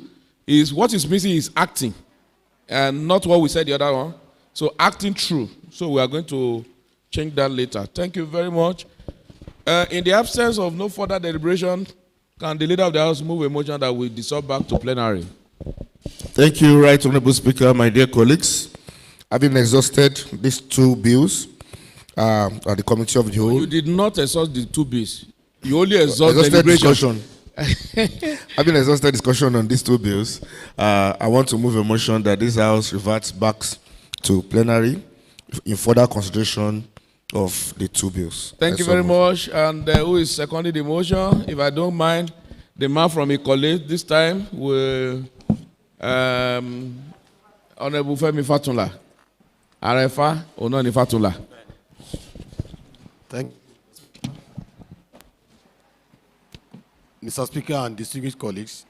is what is missing is acting, and not what we said the other one. So acting true. So we are going to change that later. Thank you very much. In the absence of no further deliberation, can the leader of the House move a motion that we dissolve back to plenary? Thank you, Right Honourable Speaker, my dear colleagues. Having exhausted these two bills at the Committee of the Whole. You did not exhaust the two bills. You only exhausted deliberation. Discussion. Having exhausted discussion on these two bills, I want to move a motion that this House reverts back to plenary in further consideration of the two bills. Thank you very much. And who is seconding the motion? If I don't mind, the man from Ikole this time will Honorable Femi Fatula. Arefa Ononi Fatula. Thank you. Mr. Speaker and distinguished colleagues,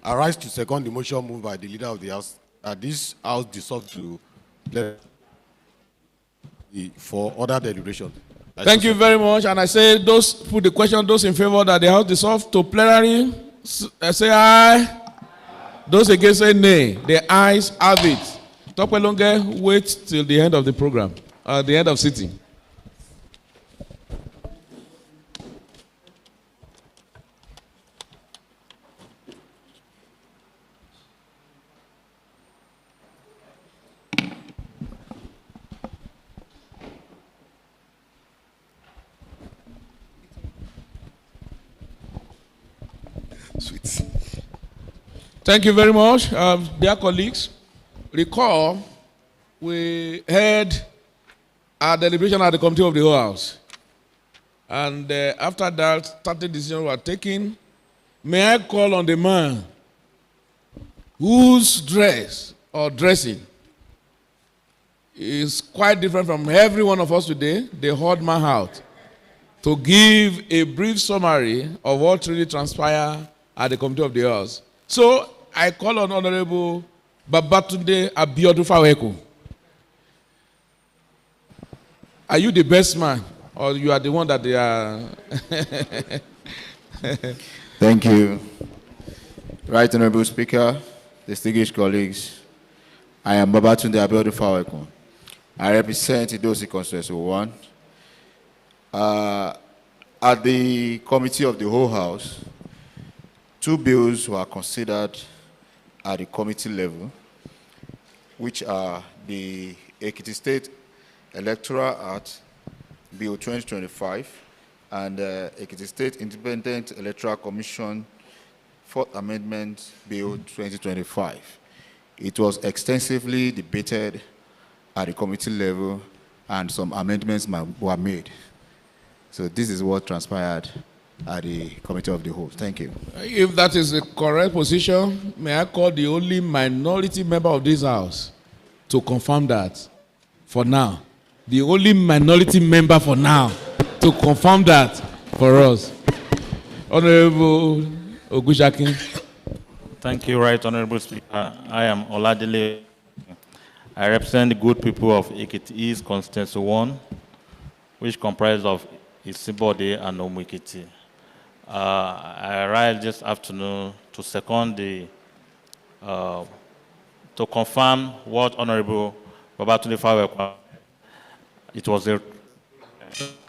I rise to second the motion moved by the leader of the House that this House dissolve to plenary for other deliberation. Thank you very much. And I say those put the question, those in favor that the House dissolve to plenary, say aye. Those against say nay. The ayes have it. Topelonge, wait till the end of the program, the end of sitting. Sweet. Thank you very much, dear colleagues. Recall, we had our deliberation at the Committee of the Whole House. And after that, 30 decisions were taken. May I call on the man whose dress or dressing is quite different from every one of us today, the odd man out, to give a brief summary of what really transpired at the Committee of the House. So I call on Honorable Babatunde Abiodun Faweko. Are you the best man, or you are the one that they are? Thank you. Right Honorable Speaker, distinguished colleagues, I am Babatunde Abiodun Faweko. I represent Idosi Constituency 1. At the Committee of the Whole House, two bills were considered at the committee level, which are the Ekiti State Electoral Act, Bill 2025, and Ekiti State Independent Electoral Commission, 4th Amendment, Bill 2025. It was extensively debated at the committee level, and some amendments were made. So this is what transpired at the Committee of the Whole. Thank you. If that is the correct position, may I call the only minority member of this House to confirm that for now. The only minority member for now to confirm that for us. Honorable Ogushakin. Thank you, Right Honorable Speaker. I am Oladile. I represent the good people of Ekiti East Constituency 1, which comprises of Isibode and Omukiti. I arrived this afternoon to second the, to confirm what Honorable Babatunde Faweko. It was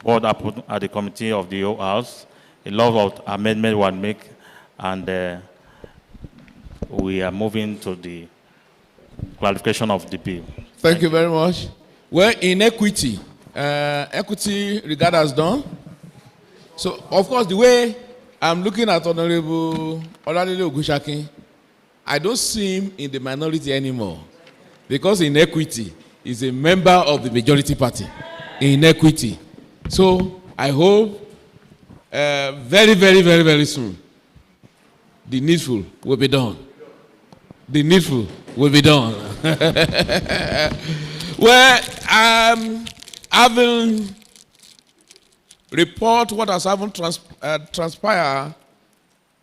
what happened at the Committee of the House. A lot of amendments were made, and we are moving to the clarification of the bill. Thank you very much. Well, in equity, equity regard as done. So, of course, the way I'm looking at Honorable Oladile Ogushakin, I don't see him in the minority anymore, because in equity, he's a member of the majority party in equity. So, I hope very, very, very, very soon, the needful will be done. The needful will be done. Well, having report what has happened transpire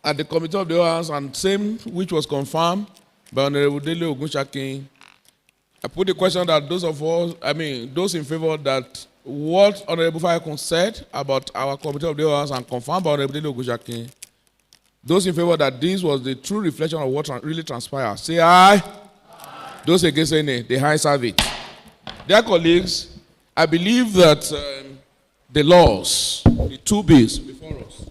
at the Committee of the House, and same which was confirmed by Honorable Dele Ogunshakin, I put the question that those in favor that what Honorable Fayekun said about our Committee of the House and confirmed by Honorable Dele Ogunshakin, those in favor that this was the true reflection of what really transpired, say aye. Those against say nay. The ayes have it. Dear colleagues, I believe that the laws, the two bills before us,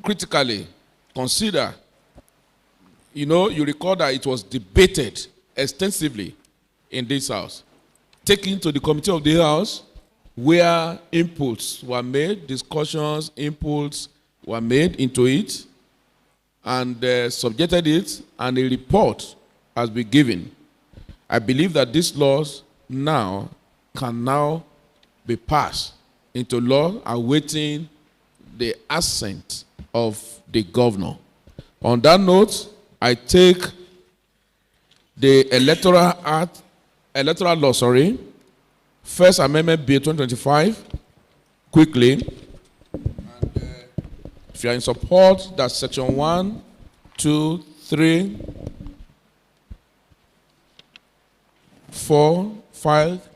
critically consider, you recall that it was debated extensively in this house, taken to the Committee of the House, where inputs were made, discussions, inputs were made into it, and subjected it, and a report has been given. I believe that these laws can now be passed into law, awaiting the assent of the governor. On that note, I take the electoral law, First Amendment Bill 2025, quickly. And, if you are in support, that's section 1, 2, 3, 4, 5,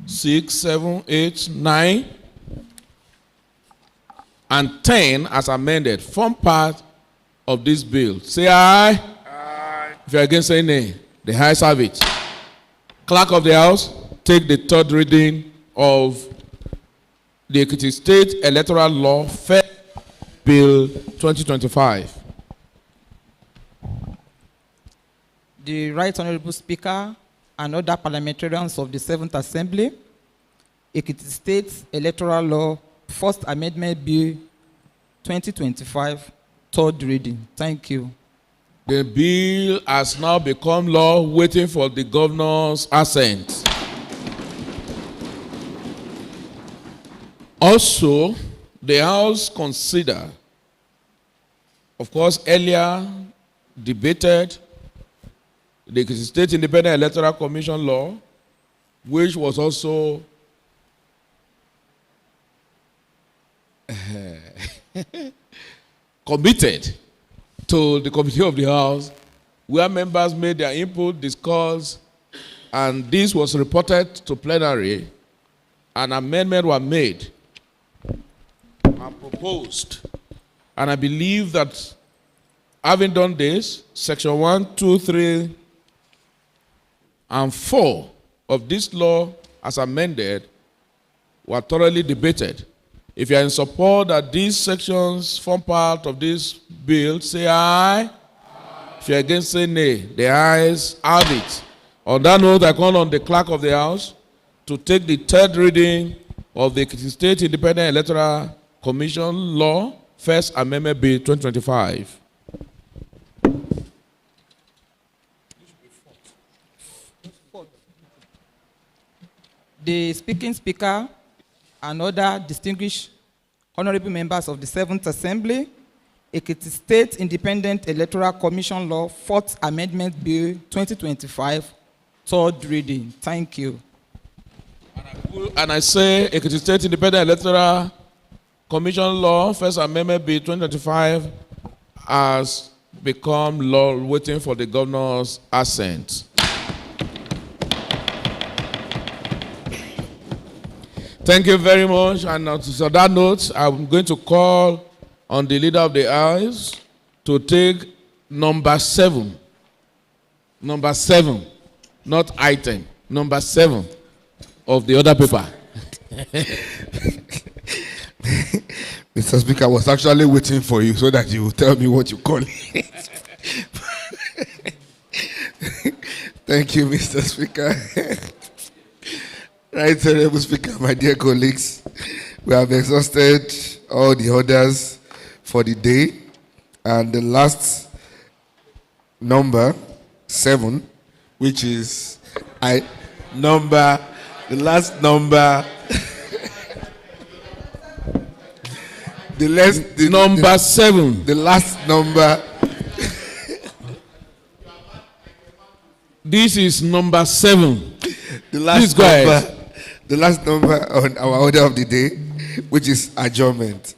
6, 7, 8, 9, and 10 as amended form part of this bill. Say aye. Aye. If you are against, say nay. The ayes have it. Clerk of the House, take the third reading of the Ekiti State Electoral Law, First Bill 2025. The Right Honorable Speaker and other parliamentarians of the 7th Assembly, Ekiti State Electoral Law, First Amendment Bill 2025, third reading. Thank you. The bill has now become law, waiting for the governor's assent. Also, the House consider, of course, earlier debated the State Independent Electoral Commission law, which was also committed to the Committee of the House, where members made their input, discussed, and this was reported to plenary, and amendments were made and proposed. And I believe that having done this, section 1, 2, 3, and 4 of this law as amended were thoroughly debated. If you are in support that these sections form part of this bill, say aye. Aye. If you are against, say nay. The ayes have it. On that note, I call on the Clerk of the House to take the third reading of the State Independent Electoral Commission Law, First Amendment Bill 2025. The speaking speaker and other distinguished honorable members of the 7th Assembly, Ekiti State Independent Electoral Commission Law, 4th Amendment Bill 2025, third reading. Thank you. And I say Ekiti State Independent Electoral Commission Law, 1st Amendment Bill 2025, has become law, waiting for the governor's assent. Thank you very much. And on that note, I'm going to call on the leader of the House to take number 7. Number 7, not item. Number 7 of the other paper. Mr. Speaker, I was actually waiting for you so that you will tell me what you call it. Thank you, Mr. Speaker. Right, Honorable Speaker, my dear colleagues, we have exhausted all the orders for the day, and the last number 7, which is the last number Number 7. The last number. This is number 7. The last number. The last number on our order of the day, which is adjournment.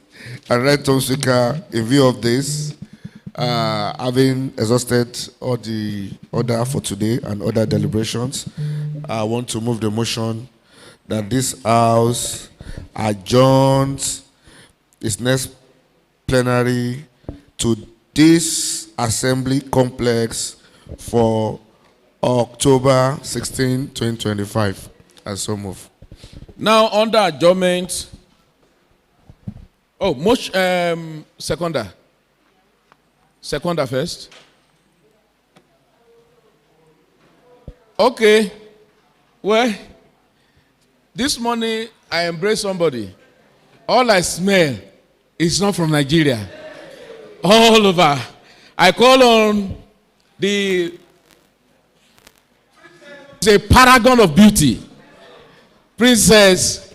And right, Tom Speaker, in view of this, having exhausted all the order for today and other deliberations, I want to move the motion that this House adjourns its next plenary to this assembly complex for October 16, 2025. And so move. Now, under adjournment, seconder. Seconder first. Okay. Well, this morning I embrace somebody. All I smell is not from Nigeria. All over. I call on it's a paragon of beauty. Princess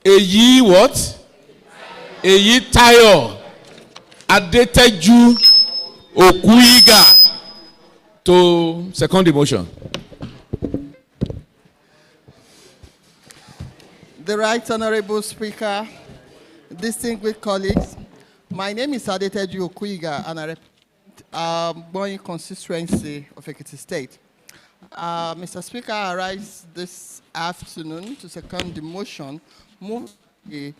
Eyi what? Eyi Tayo Adeteju Okuiga to second motion. The Right Honorable Speaker, distinguished colleagues, my name is Adeteju Okuiga and I represent Boeing constituency of Ekiti State. Mr. Speaker, I rise this afternoon to second the motion, move the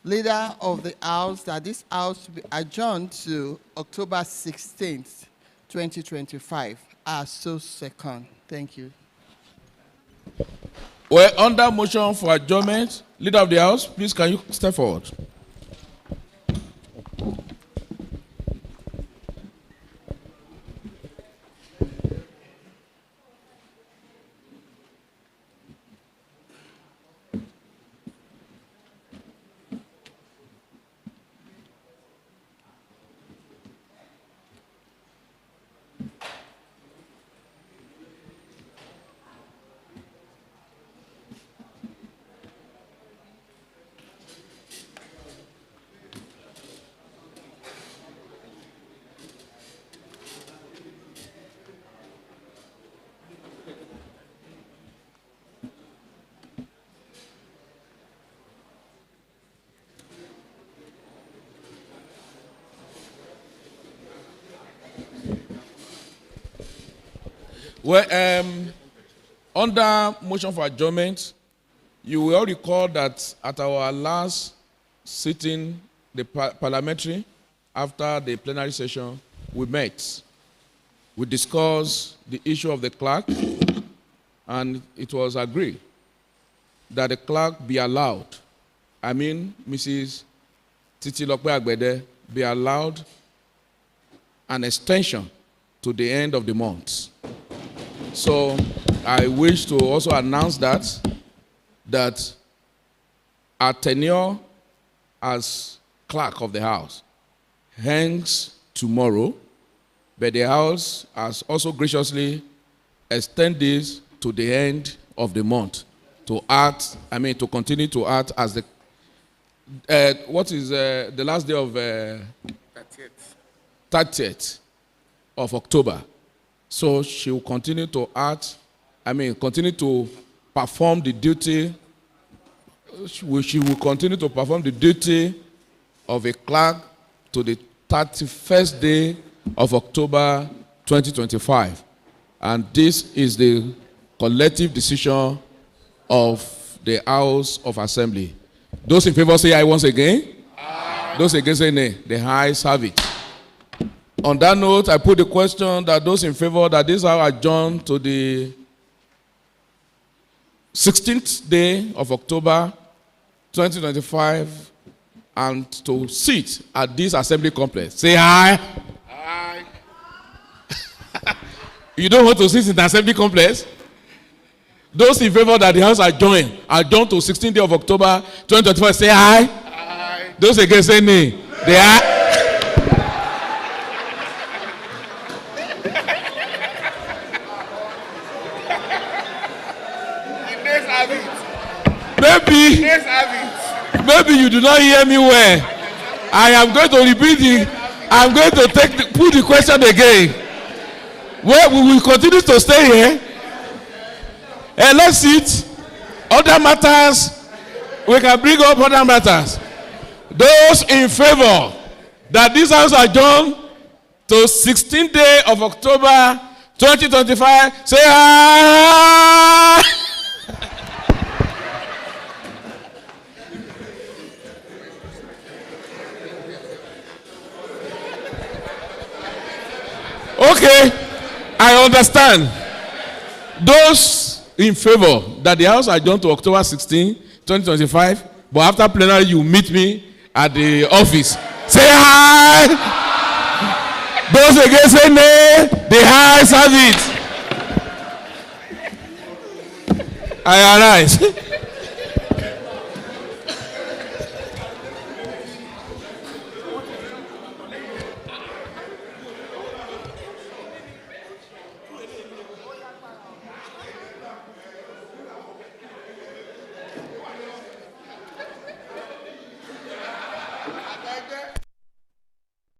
leader of the House that this House be adjourned to October 16th, 2025. I so second. Thank you. Well, under motion for adjournment, leader of the House, please can you step forward? Well, under motion for adjournment, you will all recall that at our last sitting, the parliamentary, after the plenary session, we met. We discussed the issue of the clerk, and it was agreed that the clerk be allowed, Mrs. Titi Lokpe Agbede, be allowed an extension to the end of the month. So I wish to also announce that our tenure as clerk of the House hangs tomorrow, but the House has also graciously extended this to the end of the month to continue to act as the what is the last day of 30th of October. So she will continue to continue to perform the duty. She will continue to perform the duty of a clerk to the 31st day of October 2025. And this is the collective decision of the House of Assembly. Those in favor say aye once again. Aye. Those against say nay. The ayes have it. On that note, I put the question that those in favor that this House adjourn to the 16th day of October 2025 and to sit at this assembly complex. Say aye. Aye. You don't want to sit in the assembly complex? Those in favor that the House adjourn to 16th day of October 2025, say aye. Aye. Those against say nay. They are. Maybe you do not hear me well. I am going to repeat it. I'm going to put the question again. Well, we will continue to stay here. And let's sit. Other matters, we can bring up other matters. Those in favor that this house adjourn to 16th day of October 2025, say aye. Okay, I understand. Those in favor that the house adjourn to October 16, 2025, but after plenary you meet me at the office. Say aye. Those against say nay. The ayes have it. I arise.